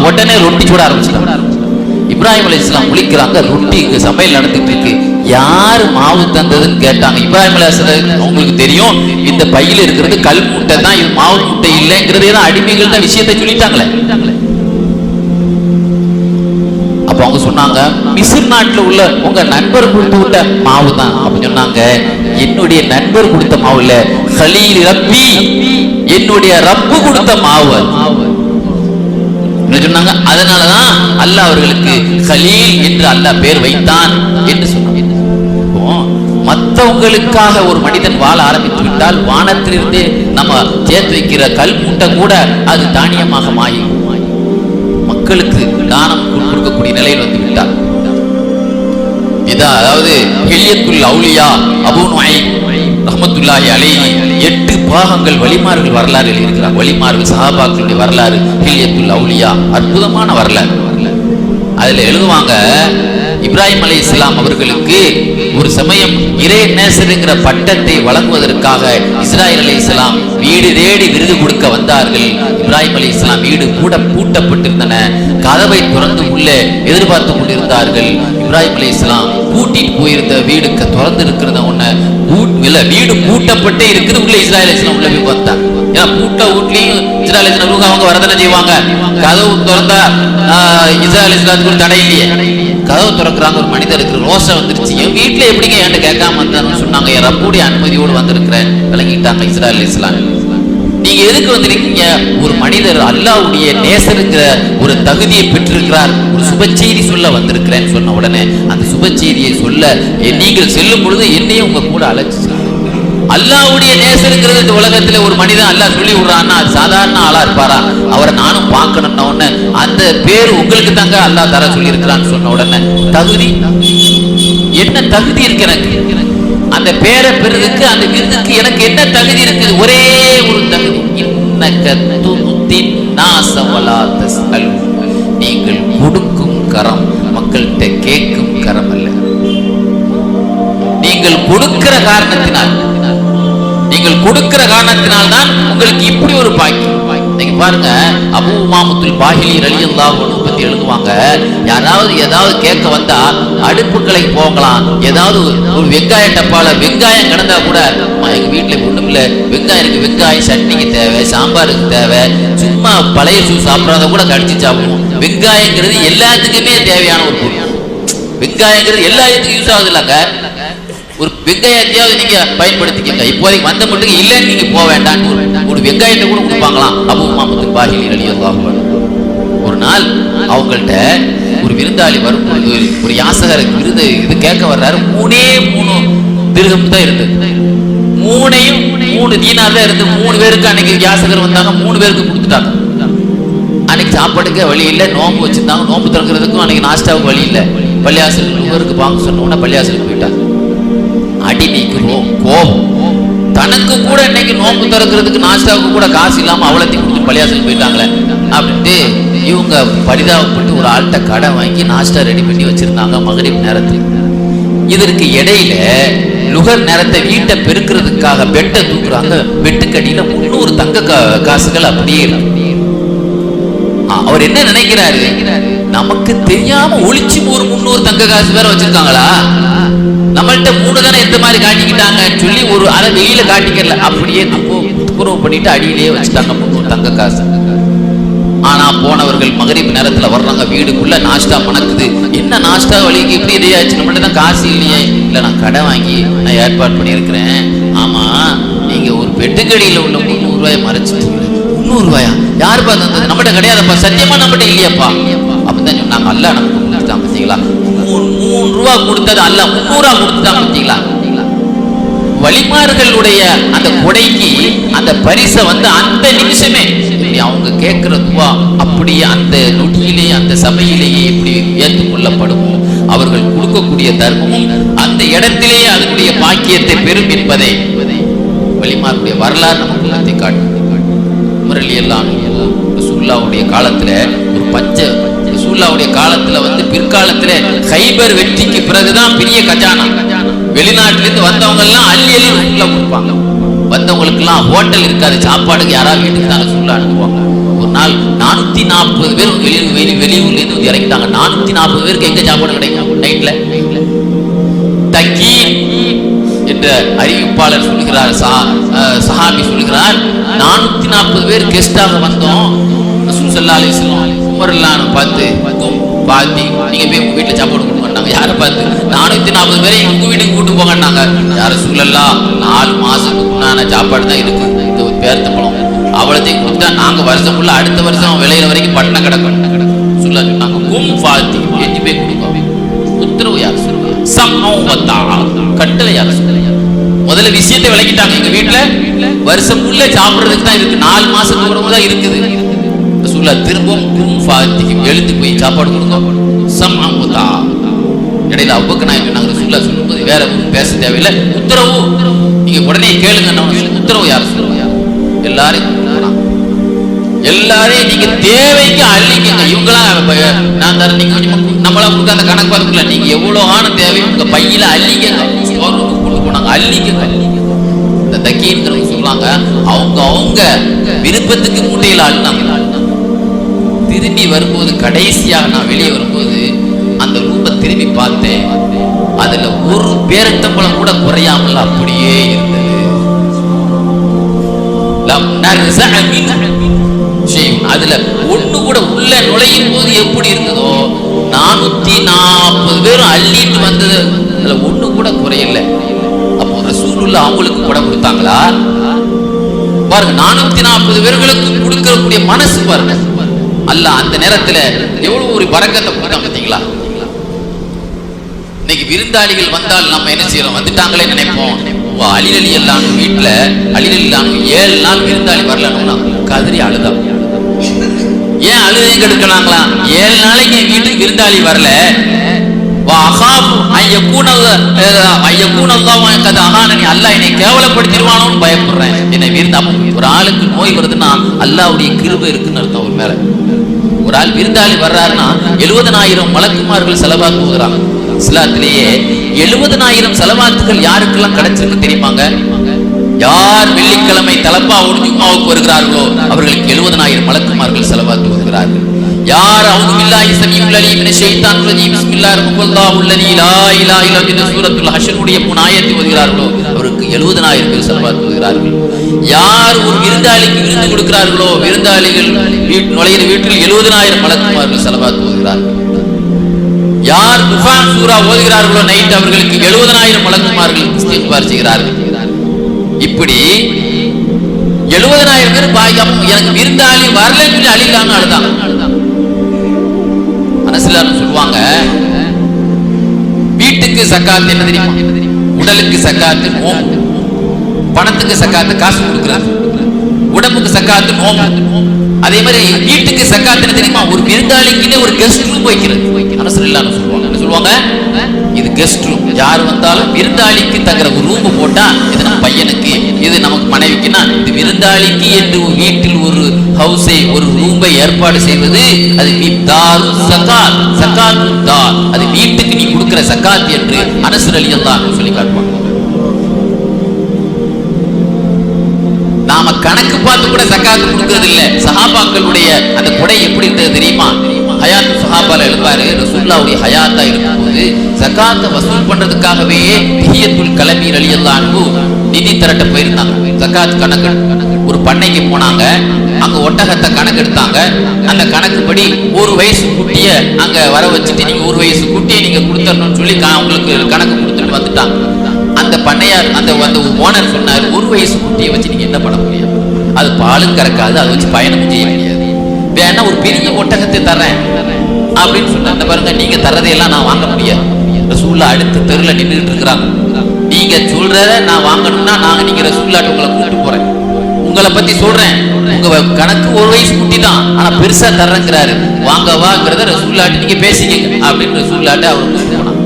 உடனே ரொட்டி சுட ஆரம்பிச்சிட்டாங்க. இப்ராஹிம் அலைஹிஸ்ஸலாம் முழிக்கிறாங்க, ரொட்டி சமையல் நடந்துட்டு இருக்கு. யாரு மாவு தந்ததுன்னு கேட்டாங்க. இப்ராஹிம் அலைஹிஸ்ஸலாம் உங்களுக்கு தெரியும் இந்த பையில இருக்கிறது கல் மூட்டை தான், இது மாவு மூட்டை இல்லைங்கிறது தான் அடிமைகள் தான் விஷயத்தை சொல்லிட்டாங்களே. அப்ப அவங்க சொன்னாங்க, மிஸ்ர் நாட்டுல உள்ள உங்க நண்பர் கொடுத்து விட்ட மாவு தான் அப்படின்னு சொன்னாங்க. என்னுடைய நண்பர் கொடுத்த மாவு இல்ல, கலீல் ரப்பி, என்னுடைய ரப்பு கொடுத்த மாவு சொன்னாங்க. அதனாலதான் அல்லாஹ் அவர்களுக்கு கலீல் என்று அல்லாஹ் பேர் வைத்தான் என்று சொன்னாங்க. மற்றவங்களுக்காக ஒரு மனிதன் வாழ ஆரம்பித்து விட்டால் வானத்திலிருந்து நம்ம சேர்த்து வைக்கிற கல் மூட்டை கூட அது தானியமாக மாறி மக்களுக்கு தானம் கொடுக்கக்கூடிய நிலையில் வந்து விட்டார். இதான் அதாவது ஹில்யத்துல் அவுலியா அபூ நுஐம் ரஹ்மத்துல்லாஹி அலைஹி 8 பாகங்கள் வலிமார்கள் வரலாறு எழுதியிருக்கிறார். வலிமார்கள் சஹாபாக்களுடைய வரலாறு ஹில்யத்துல் அவுலியா, அற்புதமான வரலாறு. அதுல எழுதுவாங்க, இப்ராஹிம் அலைஹிஸ்ஸலாம் அவர்களுக்கு ஒரு சமயம் இறை நேசருங்கிற பட்டத்தை வழங்குவதற்காக இஸ்ராயில் அலைஹிஸ்ஸலாம் வீடு தேடி விருது கொடுக்க வந்தார்கள். இப்ராஹிம் அலைஹிஸ்ஸலாம் வீடு கூட பூட்டப்பட்டிருந்தன. கதவை திறந்து உள்ளே எதிர்பார்த்து கொண்டிருந்தார்கள். இப்ராஹிம் அலைஹிஸ்ஸலாம் பூட்டிட்டு போயிருந்த வீடுக்கு திறந்து இருக்கிறத ஒண்ணு வீடு பூட்டப்பட்டே இருக்குது. உள்ள இஸ்ராயில் அலைஹிஸ்ஸலாம் உள்ள போய் வந்தாங்க. ஏன்னா பூட்ட வீட்லயும் இஸ்ராயில் அலைஹிஸ்ஸலாம் அவங்க வரதனை செய்வாங்க. கதவு திறந்தா இஸ்ராயில் அலைஹிஸ்ஸலாத்துக்கு ஒரு தடை இல்லையே. கதவு திறக்கிறாங்க, ஒரு மனிதருக்கு ரோஷம் வந்துருச்சு. என் வீட்டுல எப்படிங்க என்கிட்ட கேட்காம வந்தான்னு சொன்னாங்க. என் ரப்புடைய அனுமதியோடு வந்திருக்கிறேன் விளங்கிட்டாங்க இஸ்ராயில் அலைஹிஸ்ஸலாம். நீங்க எதுக்கு வந்திருக்கீங்க? ஒரு மனிதர் அல்லாஹ்வுடைய நேசருங்கிற ஒரு தகுதியை பெற்றிருக்கிறார், ஒரு சுப செய்தி சொல்ல வந்திருக்கிறேன்னு சொன்ன உடனே அந்த சுப செய்தியை சொல்ல நீங்கள் செல்லும் பொழுது என்னையும் உங்க கூட அழைச்சு அல்லாஹ்வுடைய நேசருங்கிறது இந்த உலகத்துல ஒரு மனிதன் அல்லாஹ் சொல்லி விடுறான்னா அது சாதாரண ஆளா இருப்பாரா? அவரை நானும் பார்க்கணும்ன உடனே அந்த பேர் உங்களுக்கு தாங்க அல்லாஹ் தர சொல்லி இருக்கிறான்னு சொன்ன உடனே தகுதி என்ன தகுதி இருக்கு எனக்கு? அந்த பேரை பெறுறதுக்கு அந்த விருதுக்கு எனக்கு என்ன தகுதி இருக்குது? ஒரே ஒரு தகுதி, நீங்கள் கொடுக்கும் கரம் மக்கள்கிட்ட கேட்கும் கரம் அல்ல. நீங்கள் கொடுக்கிற காரணத்தினால் தான் உங்களுக்கு இப்படி ஒரு பாக்கியம். நீங்க பாருங்க, அபூ உமாமத்துல் பாஹிலி ரலியல்லாஹு அன்ஹு பத்தி எழுதுவாங்க, யாராவது ஏதாவது கேட்க வந்தா அடுப்புக்களை போகலாம், ஏதாவது ஒரு வெங்காய டப்பால வெங்காயம் கிடந்தா கூட எங்க வீட்டுல ஒண்ணும் இல்ல, வெங்காயம் இருக்கு, வெங்காயம் சட்னிக்கு தேவை, சாம்பாருக்கு தேவை, சும்மா பழைய சூ சாப்பிடாத கூட கடிச்சு சாப்பிடுவோம். வெங்காயங்கிறது எல்லாத்துக்குமே தேவையான ஒரு பொருள். வெங்காயங்கிறது எல்லாத்துக்கும் யூஸ் ஆகுது இல்லங்க. ஒரு வெங்காயத்தையாவது நீங்க பயன்படுத்திக்கங்க. இப்போதைக்கு வந்த மட்டும் இல்லைன்னு நீங்க போக வேண்டாம். ஒரு வெங்காயத்தை கூட கொடுப்பாங்களாம். அபூ உமாமத்துல் பாஹிலி ரலியல்லாஹு அன்ஹு. ஒரு நாள் அவங்கள்ட்ட ஒரு விருந்தாளி வரும்பொழுது ஒரு யாசகர் விருது இது கேட்க வர்றாரு. 3 திர்ஹம் தான் இருந்தது. 3 தீனார் தான் இருந்து 3 பேருக்கு அன்னைக்கு யாசகர் வந்தாங்க. 3 பேருக்கு கொடுத்துட்டாங்க. அன்னைக்கு சாப்பாடுக்கு வழி இல்லை, நோம்பு வச்சிருந்தாங்க. நோம்பு திறக்கிறதுக்கும் அன்னைக்கு நாஸ்டாவுக்கு வழி இல்லை. பள்ளியாசல் இவருக்கு பாங்க சொன்ன உடனே பள்ளியாசலுக்கு போயிட்டாங்க. அடிமைக்கு கோபம். தனக்கு கூட இன்னைக்கு நோம்பு திறக்கிறதுக்கு நாஸ்டாவுக்கு கூட காசு இல்லாம அவ்வளோத்தையும் கொடுத்து பள்ளியாசலுக்கு போயிட்டாங்களே அப்படின்ட்டு இவங்க பரிதாபப்பட்டு ஒரு ஆள்கிட்ட கடை வாங்கி நாஸ்டா ரெடி பண்ணி வச்சிருந்தாங்க மகரிப் நேரத்தில். இதற்கு இடையில லுகர் நேரத்தை வீட்டை பெருக்கிறதுக்காக பெட்டை தூக்குறாங்க. பெட்டுக்கடியில 300 தங்க காசுகள் அப்படியே இருக்கு. அவர் என்ன நினைக்கிறாரு, நமக்கு தெரியாம ஒளிச்சு ஒரு 300 தங்க காசு வேற வச்சிருக்காங்களா, நம்மள்ட்ட 3 தானே எந்த மாதிரி காட்டிக்கிட்டாங்கன்னு சொல்லி ஒரு அரை வெயில காட்டிக்கல, அப்படியே துப்புரவு பண்ணிட்டு அடியிலேயே வச்சுட்டாங்க 300 தங்க காசு. ஆனா போனவர்கள் மகரிப் நேரத்துல வர்றாங்க. வீடுக்குள்ள நாஸ்டா மணக்குது. என்ன நாஸ்டா வழிக்கு இப்படி இதையாச்சு, நம்மள்ட்ட தான் காசு இல்லையே. இல்ல நான் கடை வாங்கி நான் ஏற்பாடு பண்ணியிருக்கிறேன். ஆமா, நீங்க ஒரு பெட்டுக்கடியில உள்ள 300 ரூபாயை மறைச்சு 300 ரூபாயா? யாருப்பா தந்தது? நம்மகிட்ட கிடையாதுப்பா, சத்தியமா நம்மகிட்ட இல்லையாப்பா அப்படிதான் சொன்னாங்க. அல்ல நமக்கு கொடுத்துட்டான் பார்த்தீங்களா? 3 ரூபா கொடுத்தது அல்ல 300 கொடுத்துட்டான் பார்த்தீங்களா? வழிமார்களுடைய அந்த கொடைக்கு அந்த பரிசை அந்த நிமிஷமே அவங்க கேட்கிற துவா அப்படியே அந்த நொடியிலேயே அந்த சபையிலேயே எப்படி ஏற்றுக்கொள்ளப்படுமோ அவர்கள் கொடுக்கக்கூடிய தர்மமும் அந்த இடத்திலேயே அதனுடைய பாக்கியத்தை பெறும் என்பதை வலிமாருடைய வரலாறு நமக்கு எல்லாத்தையும் காட்டும். உமர் எல்லாம் ரசூலுல்லாஹ்வுடைய காலத்துல ஒரு ரசூலுல்லாஹ்வுடைய காலத்துல பிற்காலத்துல கைபர் வெற்றிக்கு பிறகுதான் பெரிய கஜானா. வெளிநாட்டிலிருந்து வந்தவங்க எல்லாம் அள்ளி அள்ளி ரசூலுல்லாஹ் கொடுப்பாங்க. வந்தவங்களுக்கு எல்லாம் ஹோட்டல் இருக்காது, சாப்பாடுக்கு யாராவது வீட்டுக்கு தான் ரசூலுல்லாஹ் அனுப்புவாங்க. ஒரு நாள் 440 பேர் வெளியூர்ல இருந்து இறங்கிட்டாங்க. 440 பேருக்கு எங்க சாப்பாடு கிடைக்கும் நைட்ல? தக்கி என்ற அறிவிப்பாளர் சொல்கிறார், சஹாபி சொல்கிறார், 440 பேர் கெஸ்டாக வந்தோம். ரசூல் ஸல்லல்லாஹு அலைஹி வஸல்லம் உமர் எல்லாம் பார்த்து பாத்தி நீங்க போய் உங்க வீட்டுல சாப்பாடு கொடுங்கன்னாங்க. யாரை பார்த்து? 440 பேரை உங்க வீட்டுக்கு கூட்டு போங்கன்னாங்க. யார சொல்லலாம், 4 மாசத்துக்குண்டான சாப்பாடு தான் இருக்கு, இந்த பேர்த்தம்பளம் அவ்வளோத்தையும் கொடுத்தா நாங்க வருஷம் ஃபுல்லா அடுத்த வருஷம் விளையிற வரைக்கும் பட்டினம் கிடக்கும் சொல்ல சொன்னாங்க. கும் பாத்தி எஞ்சி போய் கொடுங்க. உத்தரவு யார் சொல்லுவாங்க? கட்டளை யார் சொல்லுவாங்க? முதல்ல விஷயத்தை விளக்கிட்டாங்க. எங்க வீட்டுல வருஷம் ஃபுல்லா சாப்பிடுறதுக்கு தான் இருக்கு, 4 மாசத்துக்கு கூட தான் இருக்குது. சொல்ல திரும்பவும் கும் பாத்திக்கு எழுந்து போய் சாப்பாடு கொடுங்க. சம்அமுதா இடையில அவ்வக்கு நாயகம் நாங்க ரசூலுல்லாஹ் சொல்லும்போது வேற பேச தேவையில்லை, உத்தரவு நீங்க உடனே கேளுங்க. உத்தரவு யார் சொல்லுவாங்க? எல்லாரையும் நீங்க தேவைக்கு அள்ளிக்கங்க. இவங்களா நான் தர நீங்க நம்மளா கொடுக்க அந்த கணக்கு பார்த்துக்கல. நீங்க எவ்வளவு ஆன தேவை உங்க பையில அள்ளிக்கங்க. கொண்டு போனாங்க, அள்ளிக்கங்க. இந்த தக்கீன்கிறவங்க சொல்றாங்க, அவங்க விருப்பத்துக்கு மூட்டையில அள்ளினாங்க. திரும்பி வரும்போது கடைசியாக நான் வெளியே வரும்போது அந்த ரூபை திரும்பி பார்த்தேன். அதுல ஒரு பேரத்தம்பளம் கூட குறையாமல் அப்படியே இருந்தது. அதுல ஒண்ணு கூட உள்ள நுழையும் போது எப்படி இருந்ததோ 440 பேரும் அள்ளிட்டு வந்தது, அதுல ஒண்ணு கூட குறையல. அப்போ ரசூலுல்லாஹ் அவங்களுக்கு கூட கொடுத்தாங்களா பாருங்க. 440 பேர்களுக்கு கொடுக்கக்கூடிய மனசு பாருங்க. அல்லாஹ் அந்த நேரத்துல எவ்வளவு ஒரு பரக்கத்தை கொடுத்தாங்க பார்த்தீங்களா? இன்னைக்கு விருந்தாளிகள் வந்தால் நம்ம என்ன செய்யறோம்? வந்துட்டாங்களே நினைப்போம். அலி எல்லாம் வீட்டுல அலி எல்லாம் 7 நாள் விருந்தாளி வரலன்னா கதறி அழுதான். ஏன் அழுதையும் கெடுக்கலாங்களா? 7 நாளைக்கு என் வீட்டுக்கு விருந்தாளி வரல, அல்லாஹ் என்னை கேவலப்படுத்திடுவானோன்னு பயப்படுறேன். என்னை விருந்தா ஒரு ஆளுக்கு நோய் வருதுன்னா அல்லாஹ்வுடைய கிருபை இருக்குன்னு அர்த்தம். ஒரு மேல ஒரு ஆள் விருந்தாளி வர்றாருன்னா 70,000 மலக்குமார்கள் செலவாக்கு போகிறாங்க. இஸ்லாத்திலேயே 70,000 செலவாத்துகள் யாருக்கெல்லாம் கிடைச்சிருக்கு தெரியுமாங்க? யார் வெள்ளிக்கிழமை தலப்பாவோடு ஜும்மாவுக்கு வருகிறார்களோ அவர்களுக்கு 70,000 மலக்குமார்கள் செலவாத்து வருகிறார்கள். யார் அவுது பில்லாஹி ஸமீஉல் அலீம் மினஷ் ஷைத்தானிர் ரஜீம் பிஸ்மில்லாஹிர் ரஹ்மானிர் ரஹீம் லா இலாஹா இல்லா இந்த சூரத்துல் ஹஷ்ருடைய 3 ஆயத்தை ஓதுகிறார்களோ அவருக்கு 70,000 பேர் செலவாத்து வருகிறார்கள். யார் ஒரு விருந்தாளிக்கு விருந்து கொடுக்கிறார்களோ விருந்தாளிகள் நுழையிற வீட்டில் 70,000 மலக்குமார்கள் செலவாத்து வருகிறார்கள். யார் துஹான் சூரா ஓதுகிறார்களோ நைட் அவர்களுக்கு 70,000 மலக்குமார்கள் இஸ்திக்பார் செய்கிறார்கள். இப்படி 70,000 பேர் பாய்க்காம எனக்கு விருந்தாளி வரலன்னு சொல்லி அழிலான்னு அழுதான். மனசுல சொல்லுவாங்க, வீட்டுக்கு சக்காத்து என்ன தெரியுமா? உடலுக்கு சக்காத்து நோம்பு, பணத்துக்கு சக்காத்து காசு கொடுக்கிறது, உடம்புக்கு சக்காத்து நோம்பு. அதே மாதிரி வீட்டுக்கு சக்காத்து என்ன தெரியுமா? ஒரு விருந்தாளிக்கு ஒரு கெஸ்ட் ரூம் வைக்கிறது. மனசுல சொல்லுவாங்க, என்ன சொல்லுவாங்க? இது கெஸ்ட் ரூம். யார் வந்தாலும் விருந்தாளிக்கு தங்குற ஒரு ரூம் போட்டா இது நம்ம பையனுக்கு, இது நமக்கு மனைவிக்குன்னா இது விருந்தாளிக்கு என்று வீட்டில் ஒரு ஹவுஸை ஒரு ரூமை ஏற்பாடு செய்வது அது அது வீட்டுக்கு நீ கொடுக்கிற சக்காத் என்று அனஸ் ரலியல்லாஹு அன்ஹு சொல்லி காட்டுவாங்க. நாம கணக்கு பார்த்து கூட சக்காத்து கொடுக்கிறது இல்ல. சஹாபாக்களுடைய அந்த கொடை எப்படி இருந்தது தெரியுமா? ஹயாத் சஹாபால எழுப்பாரு, ரசூலுல்லாஹ்வுடைய ஹயாத்தா இருக்கும்போது ஜகாத்தை வசூல் பண்றதுக்காகவே திஹியத்துல் கலமி ரலியல்லாஹு அன்ஹு நிதி திரட்ட போயிருந்தாங்க. ஜகாத் கணக்கு ஒரு பண்ணைக்கு போனாங்க, அங்க ஒட்டகத்தை கணக்கு எடுத்தாங்க. அந்த கணக்குப்படி 1 வயசு குட்டிய அங்க வர வச்சுட்டு நீங்க 1 வயசு குட்டியை நீங்க கொடுத்தரணும்னு சொல்லி உங்களுக்கு கணக்கு கொடுத்துட்டு வந்துட்டாங்க. அந்த பண்ணையார் அந்த ஓனர் சொன்னார், 1 வயசு குட்டியை வச்சு நீங்க என்ன பண்ண முடியும்? அது பாலும் கறக்காது, அதை வச்சு பயணம் செய்ய முடியாது. வேணா ஒரு பெரிய ஒட்டகத்தை தர்றேன் அப்படின்னு சொன்ன பாருங்க, நீங்க தர்றதையெல்லாம் நான் வாங்க முடியாது. ரசூலுல்லாஹ் அடுத்த தெருல நின்றுட்டு இருக்கிறாங்க. நீங்க சொல்றத நான் வாங்கணும்னா நீங்க ரசூலுல்லாஹ் உங்களை கூப்பிட்டு போறேன், உங்களை பத்தி சொல்றேன், உங்க கணக்கு ஒரு வயசு குட்டி தான், ஆனா பெருசா தர்றங்கிறாரு, வாங்க வாங்கிறத ரசூலுல்லாஹ்ட்ட நீங்க பேசிக்கங்க அப்படின்னு ரசூலுல்லாஹ்ட்ட அவர் கூப்பிட்டு போனாங்க.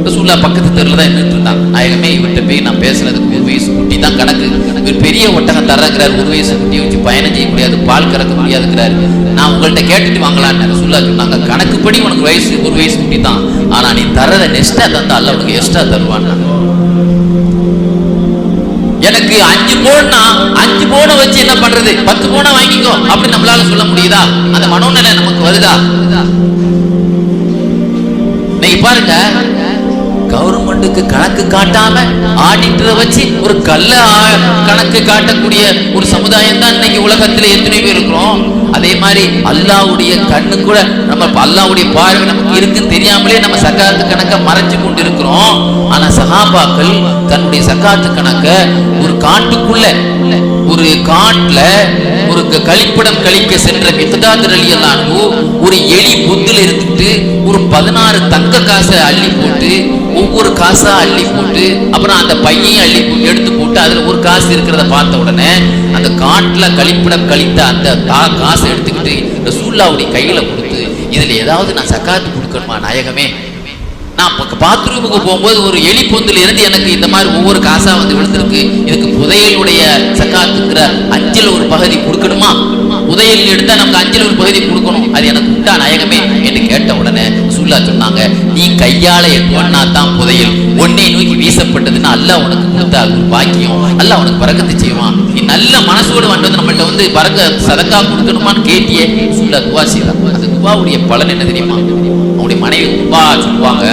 ரசூலுல்லாஹ் பக்கத்து தெருல தான் நின்றுட்டு இருந்தாங்க. நாயகமே, இவர்கிட்ட போய் நான் பேசுறதுக்கு ஒரு வயசு குட்டி தான் கணக்கு, இவர் பெரிய ஒட்டகம் தர்றங்கிறாரு, ஒரு வயசு குட்டியை வச்சு பயணம் செய்ய முடியாது, பால் கறக்க முடியாதுங்கிறாரு, நான் உங்கள்கிட்ட கேட்டுட்டு வாங்கலான்னு ரசூலுல்லாஹ் சொன்னாங்க. கணக்குப்படி உனக்கு ஒரு வயசு குட்டி தான், ஆனா நீ தர்றத நெஸ்டா தந்தா அல்லாஹ் உனக்கு எக்ஸ்ட்ரா தருவான். எனக்கு 5 பவுன்னா 5 பவுனை வச்சு என்ன பண்றது, 10 பவுனை வாங்கிக்கோ அப்படி நம்மளால சொல்ல முடியுதா? அந்த மனோநிலை நமக்கு வருதா? நீங்க பாருங்க, கவர்மெண்ட்டுக்கு கணக்கு காட்டாம ஆடிட்டரை வச்சு ஒரு கள்ள கணக்கு காட்டக்கூடிய ஒரு சமுதாயம் தான் இன்னைக்கு உலகத்துல எத்தனை பேர் இருக்கிறோம். அதே மாதிரி அல்லாஹ்வுடைய கண்ணு கூட நம்ம அல்லாஹ்வுடைய பார்வை நமக்கு இருக்குன்னு தெரியாமலே நம்ம சக்காத்து கணக்கை மறைச்சு கொண்டு இருக்கிறோம். ஆனா சஹாபாக்கள் தன்னுடைய சக்காத்து கணக்கை ஒரு காட்டுக்குள்ள, ஒரு காட்டுல ஒரு கழிப்பிடம் கழிக்க சென்ற மிக்தாத் ரலியல்லாஹு அன்ஹு ஒரு எலி பொத்துல இருந்துட்டு ஒரு 16 தங்க காசை அள்ளி போட்டு, ஒவ்வொரு காசா அள்ளி போட்டு, அப்புறம் அந்த பையையும் அள்ளி எடுத்து போட்டு அதுல ஒரு காசு இருக்கிறத பார்த்த உடனே அந்த காட்டுல கழிப்பிடம் கழித்த அந்த காசை எடுத்துக்கிட்டு ரசூலுல்லாஹ்வுடைய கையில கொடுத்து, இதுல ஏதாவது நான் சக்காத்து கொடுக்கணுமா நாயகமே? நான் பாத்ரூமுக்கு போகும்போது ஒரு எலி பொந்துல இருந்து எனக்கு இந்த மாதிரி ஒவ்வொரு காசா வந்து விழுந்திருக்கு, இதுக்கு புதையலுடைய சக்காத்துங்கிற 5ல் ஒரு பகுதி கொடுக்கணுமா? புதையல் எடுத்தா நமக்கு 5ல் ஒரு பகுதி கொடுக்கணும், அது எனக்கு உண்டா நாயகமே என்று கேட்ட உடனே ரசூலுல்லாஹ் சொன்னாங்க, நீ கையால எண்ணா தான் புதையல், ஒன்னே நோக்கி வீசப்பட்டதுன்னா அல்லாஹ் உனக்கு கொடுத்தா அது பாக்கியம், அல்லாஹ் உனக்கு பரக்கத்து செய்வான். நீ நல்ல மனசோடு வந்து நம்மள்ட்ட வந்து பரக்க சதக்கா கொடுக்கணுமான்னு கேட்டியே, ரசூலுல்லாஹ் துவா செய்தாங்க. அந்த துவாவுடைய பலன் என்ன தெரியுமா? அவங்களுடைய மனைவி துவா சொல்லுவாங்க,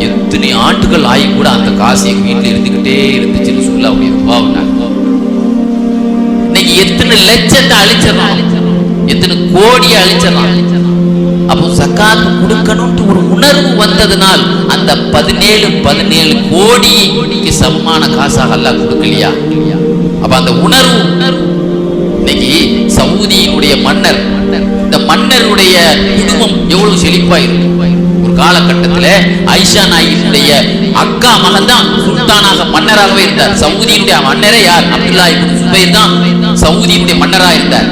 எத்தனை ஆண்டுகள் ஆகி கூட அந்த காசு எங்க வீட்டுல இருந்துகிட்டே இருந்துச்சு ரசூலுல்லாஹ்வுடைய துவாவுனால. இன்னைக்கு எத்தனை லட்சத்தை அழிச்சிடலாம், எத்தனை கோடியை அழிச்சிடலாம். அப்போ சக்காத் கொடுக்கணும்னு ஒரு உணர்வு வந்ததுனால் அந்த 17 கோடிக்கு சமமான காசாக அல்லாஹ் கொடுக்கலையா? அப்ப அந்த உணர்வு இன்னைக்கு சவுதியினுடைய மன்னர், இந்த மன்னருடைய குடும்பம் எவ்வளவு செழிப்பா இருக்கு. ஒரு காலகட்டத்தில் ஆயிஷா நாயினுடைய அக்கா மகன் தான் சுல்தானாக மன்னராகவே இருந்தார். சவுதியினுடைய மன்னரே யார்? அப்துல்லா இப்னு சுபைர் தான் சவுதியினுடைய மன்னராக இருந்தார்.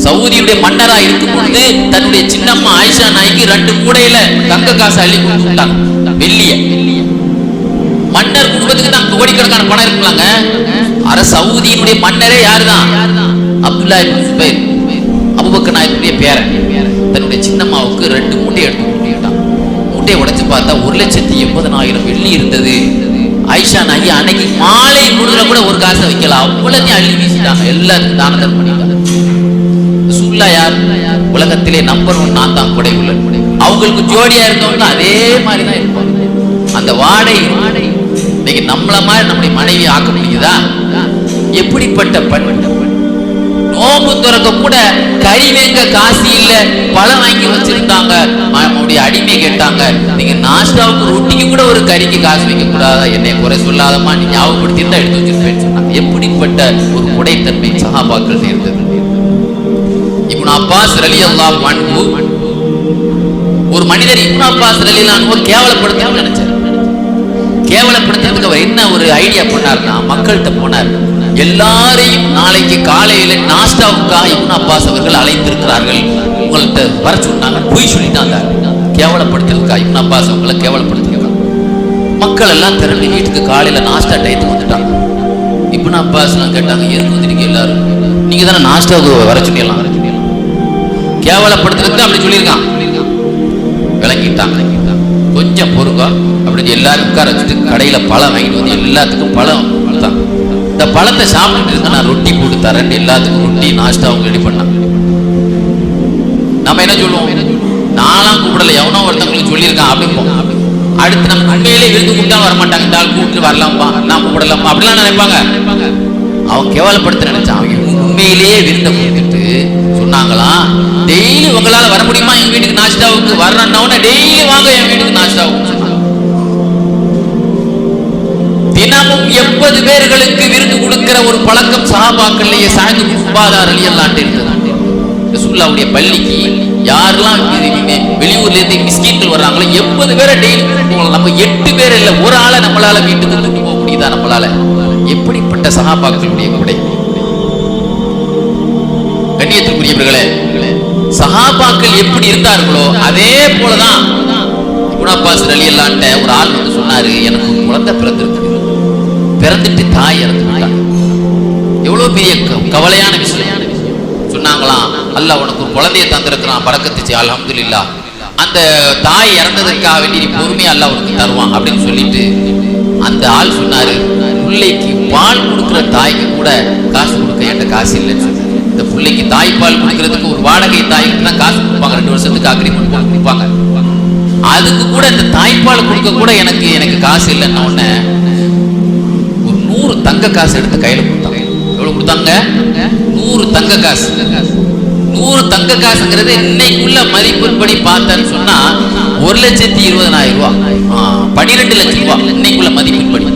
சவுதியுடைய மன்னரா இருக்கும் பொழுது தன்னுடைய சின்னம்மா ஆயிஷா நாய்க்கு 2 கூடையில தங்க காசு அள்ளி கொடுத்துட்டாங்க, வெள்ளிய. மன்னர் குடும்பத்துக்கு தான் கோடிக்கணக்கான பணம் இருக்குலாங்க. சவுதியினுடைய மன்னரே யாருதான்? அப்துல்லா இப்னு சுபைர், அபூபக்கர் நாயகனுடைய பேரன். தன்னுடைய சின்னம்மாவுக்கு 2 மூட்டை எடுத்து கொடுத்துட்டான். மூட்டையை உடைச்சு பார்த்தா 1,80,000 வெள்ளி இருந்தது. ஆயிஷா நாயகி அன்னைக்கு மாலை பொழுதுல கூட ஒரு காசை வைக்கல, அவ்வளவு அள்ளி வீசிட்டாங்க, எல்லாருக்கும் தானதம் பண்ணிட்டாங்க. ரசூலுல்லாஹ் யார்? உலகத்திலே நம்பர் 1 நான் தான் கொடை உள்ளன். அவங்களுக்கு ஜோடியா இருந்தவங்க அதே மாதிரி தான் இருப்பாங்க. அந்த வாடை இன்னைக்கு நம்மள மாதிரி நம்முடைய மனைவி ஆக்க முடியுதா? எப்படிப்பட்ட பண்பு! நோம்பு துறக்க கூட கறி வேங்க காசு இல்ல, பழம் வாங்கி வச்சிருந்தாங்க. நம்முடைய அடிமை கேட்டாங்க, நீங்க நாஸ்டாவுக்கு ரொட்டிக்கு கூட ஒரு கறிக்கு காசு வைக்க கூடாதா? என்னை குறை சொல்லாதமா, நீ ஞாபகப்படுத்தி தான் எடுத்து வச்சிருப்பேன்னு சொன்னாங்க. எப்படிப்பட்ட ஒரு கொடைத்தன்மை சஹாபாக்கள் இருந்தது. இப்னு அப்பாஸ் ரலியல்லாஹு அன்ஹு, ஒரு மனிதர் இப்னு அப்பாஸ் ரலியல்லாஹு அன்ஹு கேவலப்படுத்தணும்னு நினைச்சார். கேவலப்படுத்துறதுக்கு அவர் என்ன ஒரு ஐடியா பண்ணார்னா, மக்கள்கிட்ட போனார், எல்லாரையும் நாளைக்கு காலையில நாஸ்டாவுக்காக இப்னு அப்பாஸ் அவர்கள் அழைத்திருக்கிறார்கள், உங்கள்கிட்ட வர சொன்னாங்க. போய் சொல்லிட்டாங்க, கேவலப்படுத்துறதுக்கா இப்னு அப்பாஸ் அவங்களை கேவலப்படுத்திருக்காங்க. மக்கள் எல்லாம் திரண்டு வீட்டுக்கு காலையில நாஸ்டா டயத்துக்கு வந்துட்டாங்க. இப்னு அப்பாஸ் கேட்டாங்க, எதுக்கு வந்துட்டீங்க எல்லாரும்? நீங்க தானே நாஸ்டாவுக்கு வர சொன்னீங்களாம். கேவலப்படுத்துறதுக்கு அப்படி சொல்லியிருக்கான். விளங்கிட்டாங்க. கொஞ்சம் பொறுங்க அப்படின்னு எல்லாரும் உட்கார வச்சுட்டு கடையில பழம் வாங்கிட்டு வந்து எல்லாத்துக்கும் பழம் கொடுத்தாங்க. இந்த பழத்தை சாப்பிட்டு இருக்க நான் ரொட்டி போட்டு தரேன், எல்லாத்துக்கும் ரொட்டி நாஸ்டா அவங்க ரெடி பண்ணாங்க. நம்ம என்ன சொல்லுவோம்? நான்லாம் கூப்பிடல, எவனோ ஒருத்தவங்களுக்கு சொல்லியிருக்கான் அப்படிம்போம். அடுத்து நம்ம உண்மையிலே விருந்து கூப்பிட்டா வரமாட்டாங்க, இந்த ஆள் கூப்பிட்டு வரலாம்பா, நான் கூப்பிடலாமா அப்படிலாம் நினைப்பாங்க. அவன் கேவலப்படுத்த நினைச்சான். அவங்க உண்மையிலேயே விருந்த கொடுத்துட்டு சொன்னாங்களாம், டெய்லி உங்களால வர முடியுமா என் வீட்டுக்கு நாஸ்டாவுக்கு? வரணும்னா டெய்லி வாங்க என் வீட்டுக்கு நாஸ்டாவுக்கு சொன்னாங்க. தினமும் 80 பேர்களுக்கு விருந்து கொடுக்கிற ஒரு பழக்கம் சஹாபாக்கள்லயே சாய்ந்து உபாதா ரலியல்லாஹு அன்ஹு இருந்தது. ரசூலுல்லாஹ்வுடைய பள்ளிக்கு யாரெல்லாம் வெளியூர்ல இருந்து மிஸ்கீன்கள் வர்றாங்களோ 80 பேரை டெய்லி நம்ம 8 பேர் இல்ல, ஒரு ஆளை நம்மளால வீட்டுக்கு தூக்கி போக முடியுதா நம்மளால? எப்படிப்பட்ட சஹாபாக்களுடைய கொடை! கண்ணியத்திற்குரியவர்களே, சஹாபாக்கள் எப்படி இருந்தார்களோ அதே போலதான் இப்னு அப்பாஸ் ரலியல்லாஹு அன்ஹு ஒரு ஆள் வந்து சொன்னாரு, எனக்கு ஒரு குழந்தை பிறந்திருக்கு, பிறந்துட்டு தாய் இறந்துட்டாங்க. எவ்வளவு பெரிய கவலையான விஷயம். சொன்னாங்களாம், அல்லாஹ் உனக்கு ஒரு குழந்தையை தந்திருக்கிறான், பரக்கத்து அல்ஹம்துலில்லாஹ், அந்த தாய் இறந்ததற்காக வேண்டி நீ பொறுமையா அல்லாஹ் உனக்கு தருவான் அப்படின்னு சொல்லிட்டு அந்த ஆள் சொன்னாரு, பிள்ளைக்கு பால் கொடுக்குற தாய்க்கு கூட காசு கொடுக்க என்கிட்ட காசு இல்லைன்னு சொன்னாரு. இந்த பிள்ளைக்கு தாய்ப்பால் கொடுக்கறதுக்கு ஒரு வாடகை தாய்க்கு தான் காசு கொடுப்பாங்க, 2 வருஷத்துக்கு அக்ரிமெண்ட் கொடுப்பாங்க. அதுக்கு கூட இந்த தாய்ப்பால் கொடுக்க கூட எனக்கு காசு இல்லைன்னு உடனே ஒரு 100 தங்க காசு எடுத்து கையில கொடுத்தாங்க. எவ்வளவு கொடுத்தாங்க? 100 தங்க காசு. 100 தங்க காசுங்கிறது இன்னைக்குள்ள மதிப்பின்படி பார்த்தேன்னு சொன்னா 1,20,000 ரூபாய், 12 லட்சம் ரூபாய் இன்னைக்குள்ள மதிப்பின்படி.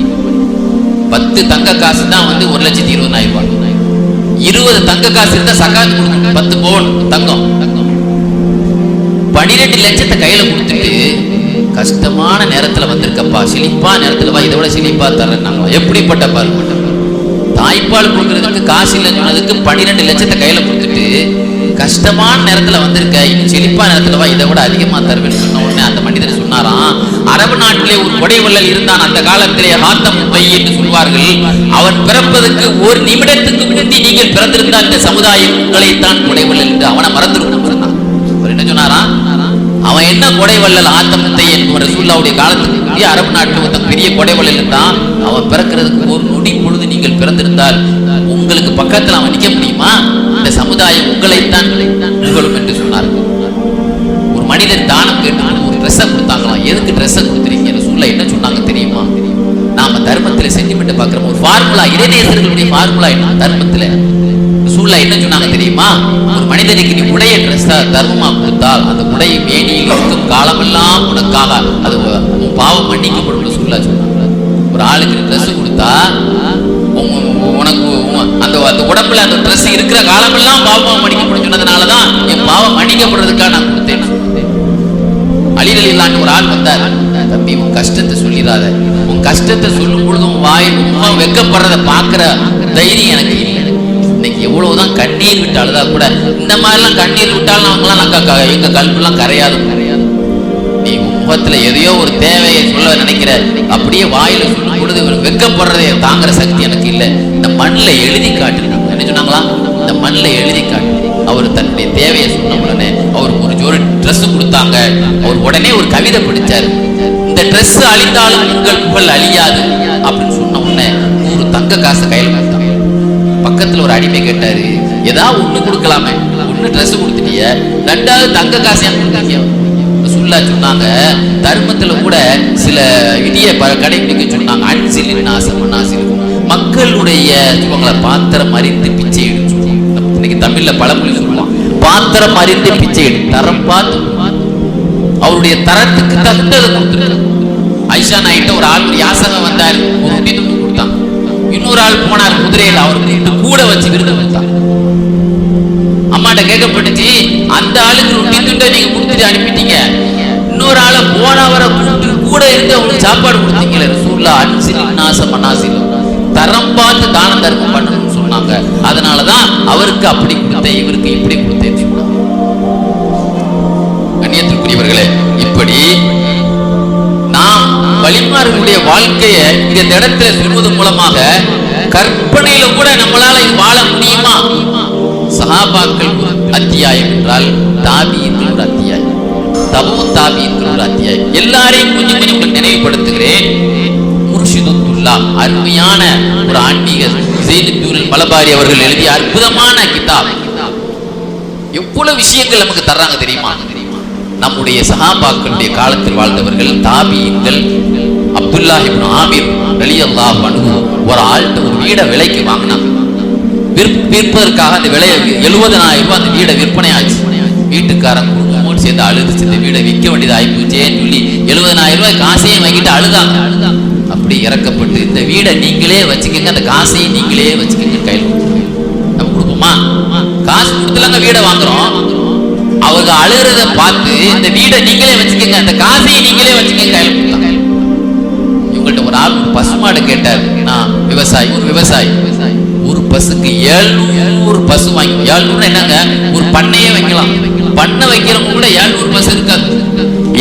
10 தங்க காசு தான் வந்து 1,20,000 ரூபாய். 20 தங்க காசு இருந்தா சகாத் கொடுக்கணும், 10 பவுன் தங்கம். 12 லட்சத்தை கையில கொடுத்துட்டு கஷ்டமான நேரத்துல வந்திருக்கப்பா, செழிப்பா நேரத்துல வா, இதை விட செழிப்பா தரேன்னாங்க. எப்படிப்பட்ட பாருப்பட்ட தாய்ப்பால் கொடுக்கறதுக்கு காசு இல்லைன்னு சொன்னதுக்கு 12 லட்சத்தை கையில கொடுத்துட்டு கஷ்டமான நேரத்துல வந்திருக்க, இன்னும் செழிப்பா நேரத்துல வா, இதை விட அதிகமா தருவேன்னு சொன்ன உடனே அந்த மனிதர் சொன்னாராம், அரபு நாட்டிலே ஒரு கொடைவள்ளல் இருந்தான். அந்த காலத்திலே ஹாத்தம் பை என்று சொல்வார்கள். அவன் பிறப்பதற்கு ஒரு நிமிடத்துக்கு முந்தி நீங்கள் பிறந்திருந்தால் இந்த சமுதாயம் உங்களைத்தான் கொடைவள்ளல் என்று அவனை மறந்துருக்கும் சொன்னான். அவர் என்ன சொன்னாராம், அவன் என்ன கொடைவள்ளல் ஆத்தமுத்தை என்பவர் ரசூலுல்லாஹ்வுடைய காலத்துக்கு அரபு நாட்டில் ஒருத்தன் பெரிய கொடைவள்ளல் இருந்தான். அவன் பிறக்கிறதுக்கு ஒரு நொடி பொழுது நீங்கள் பிறந்திருந்தால் உங்களுக்கு பக்கத்தில் அவன் நிற்க முடியுமா? இந்த சமுதாயம் உங்களைத்தான் புகழும் என்று சொன்னார்கள். ஒரு மனிதன் தானம் கேட்டு ஒரு ட்ரெஸ்ஸை கொடுத்தாங்களாம். எதுக்கு ட்ரெஸ்ஸை கொடுக்குறீங்க? ரசூலுல்லாஹ் என்ன சொன்னாங்க தெரியுமா? நாம தர்மத்தில் சென்டிமெண்ட் பார்க்கிறோம். ஒரு ஃபார்முலா, இறைநேசர்களுடைய ஃபார்முலா என்ன தர்மத்தில்? ரசூலுல்லாஹ் என்ன சொன்னாங்க தெரியுமா? ஒரு மனிதனுக்கு நீ உடைய ட்ரெஸ்ஸா தர்மமா கொடுத்தால் அந்த உடை மேனியில் இருக்கும் காலமெல்லாம் உனக்காக அது உன் பாவம் மன்னிக்கப்படும். ரசூலுல்லாஹ் சொன்னாங்க. ஒரு ஆளுக்கு ட்ரெஸ் கொடுத்தா உனக்கு அந்த உடம்புல அந்த ட்ரெஸ் இருக்கிற காலமெல்லாம் பாவம் மன்னிக்கப்படும் சொன்னதுனாலதான் என் பாவம் மன்னிக்கப்படுறதுக்காக நான் கொடுத்தேன். அலி ரலியல்லாஹு ஒரு ஆள் வந்தார், தம்பி உன் கஷ்டத்தை சொல்லிடாத, உன் கஷ்டத்தை சொல்லும் பொழுதும் வாய் ரொம்ப வெக்கப்படுறத பாக்குற தைரியம் எனக்கு இல்லை. இன்னைக்கு எவ்வளவுதான் கண்ணீர் விட்டு அழுதா கூட இந்த மாதிரிலாம் கண்ணீர் விட்டாலும் அவங்களாம் எங்க கல்பெல்லாம் கரையாது. நீ முகத்துல எதையோ ஒரு தேவையை சொல்ல நினைக்கிற, அப்படியே வாயில சொல்லும் பொழுது வெக்கப்படுறதை தாங்குற சக்தி எனக்கு இல்லை. இந்த மண்ணில் எழுதி காட்டு. என்ன சொன்னாங்களா? இந்த மண்ணில் எழுதி காட்டு. அவர் தன்னுடைய தேவையை சொன்ன உடனே அவருக்கு ஒரு ஜோடி ட்ரெஸ் கொடுத்தாங்க. அவர் உடனே ஒரு கவிதை படிச்சாரு, இந்த ட்ரெஸ் அழிந்தாலும் உங்கள் புகழ் அழியாது அப்படின்னு சொன்ன உடனே 100 தங்க காசை கையில் கொடுத்தாங்க. பக்கத்துல ஒரு அடிமை கேட்டாரு, ஏதாவது ஒண்ணு கொடுக்கலாமே, ஒண்ணு ட்ரெஸ் கொடுத்துட்டிய, 2வது தங்க காசையா கொடுத்தீங்க? ரசூலுல்லாஹ் சொன்னாங்க, தர்மத்துல கூட சில விதியை கடைபிடிக்க சொன்னாங்க. அன்சிலின் நாசம், மக்களுடைய பாத்திரம் அறிந்து பிச்சை எடு. இன்னைக்கு தமிழ்ல பழமொழி சொல்லுவான், பாத்திரம் அறிந்து பிச்சை எடு. தரம் பார்த்து அவருடைய தரத்துக்கு தகுந்ததை கொடுத்துருக்க. ஐஷா நாயிட்ட ஒரு ஆள் யாசகம் வந்தார், ஒரு ரொட்டி துண்டு கொடுத்தான். இன்னொரு ஆள் போனார் குதிரையில், அவருக்கு கூட வச்சு விருது கொடுத்தார். அம்மாட்ட கேட்கப்பட்டுச்சு, அந்த ஆளுக்கு ரொட்டி துண்டை நீங்க கொடுத்துட்டு அனுப்பிட்டீங்க, இன்னொரு ஆளை போனவரை கூட இருந்து அவங்களுக்கு சாப்பாடு கொடுத்தீங்களே. ரசூலுல்லாஹ் அன்சிலின் நாசம் மனாசிலும், தரம் பார்த்து தான தர்மம் பண்ணணும்னு சொன்னாங்க. அதனாலதான் அவருக்கு அப்படி கொடுத்தேன், இவருக்கு இப்படி கொடுத்தேன் சொன்னாங்க. கண்ணியத்திற்குரியவர்களே, இப்படி நாம் வழிமார்களுடைய வாழ்க்கையை இந்த இடத்துல சொல்வது மூலமாக கற்பனையில கூட நம்மளால வாழ முடியுமா? சஹாபாக்கள் ஒரு அத்தியாயம் என்றால் தாபீன்கள் ஒரு அத்தியாயம், தபு தாபீன்கள் ஒரு அத்தியாயம். எல்லாரையும் கொஞ்சம் கொஞ்சம் நினைவுபடுத்துகிறேன். முர்ஷிதுத்துல்லா, அருமையான ஒரு ஆன்மீக ஸைனுத்தீன் மலபாரி அவர்கள் எழுதிய அற்புதமான கிதாப். எவ்வளவு விஷயங்கள் நமக்கு தர்றாங்க தெரியுமா? நம்முடைய சஹாபாக்களுடைய காலத்தில் வாழ்ந்தவர்கள் தாபீன்கள். அப்துல்லாஹ் இப்னு ஆமிர் ரலியல்லாஹு அன்ஹு ஒரு ஆள்கிட்ட ஒரு வீடை விலைக்கு வாங்கினாங்க. விற்பதற்காக அந்த விலையை 70,000 ரூபாய் அந்த வீடை விற்பனை ஆச்சு. வீட்டுக்காரன் குடும்பமோடு சேர்ந்து அழுதுச்சு, இந்த வீடை விற்க வேண்டியது ஆயிப்போச்சேன்னு சொல்லி 70,000 ரூபாய் காசையும் வாங்கிட்டு அழுதாங்க. அப்படி இறக்கப்பட்டு இந்த வீடை நீங்களே வச்சுக்கோங்க, அந்த காசையும் நீங்களே வச்சுக்கோங்க, கையில் நம்ம கொடுப்போமா? காசு கொடுத்துலாங்க வீடை வாங்குறோம். அவங்க அழுகிறத பார்த்து இந்த வீடை நீங்களே வச்சுக்கோங்க, அந்த காசையை நீங்களே வச்சுக்கோங்க, கையில் கொடுத்தாங்க. இவங்கள்ட்ட ஒரு ஆள் பசுமாடு கேட்டார். நான் விவசாயி, ஒரு விவசாயி, ஒரு பசுக்கு 700 பசு வாங்கி, 700 என்னங்க, ஒரு பண்ணையே வைக்கலாம். பண்ணை வைக்கிறவங்க கூட 700 பசு இருக்காது.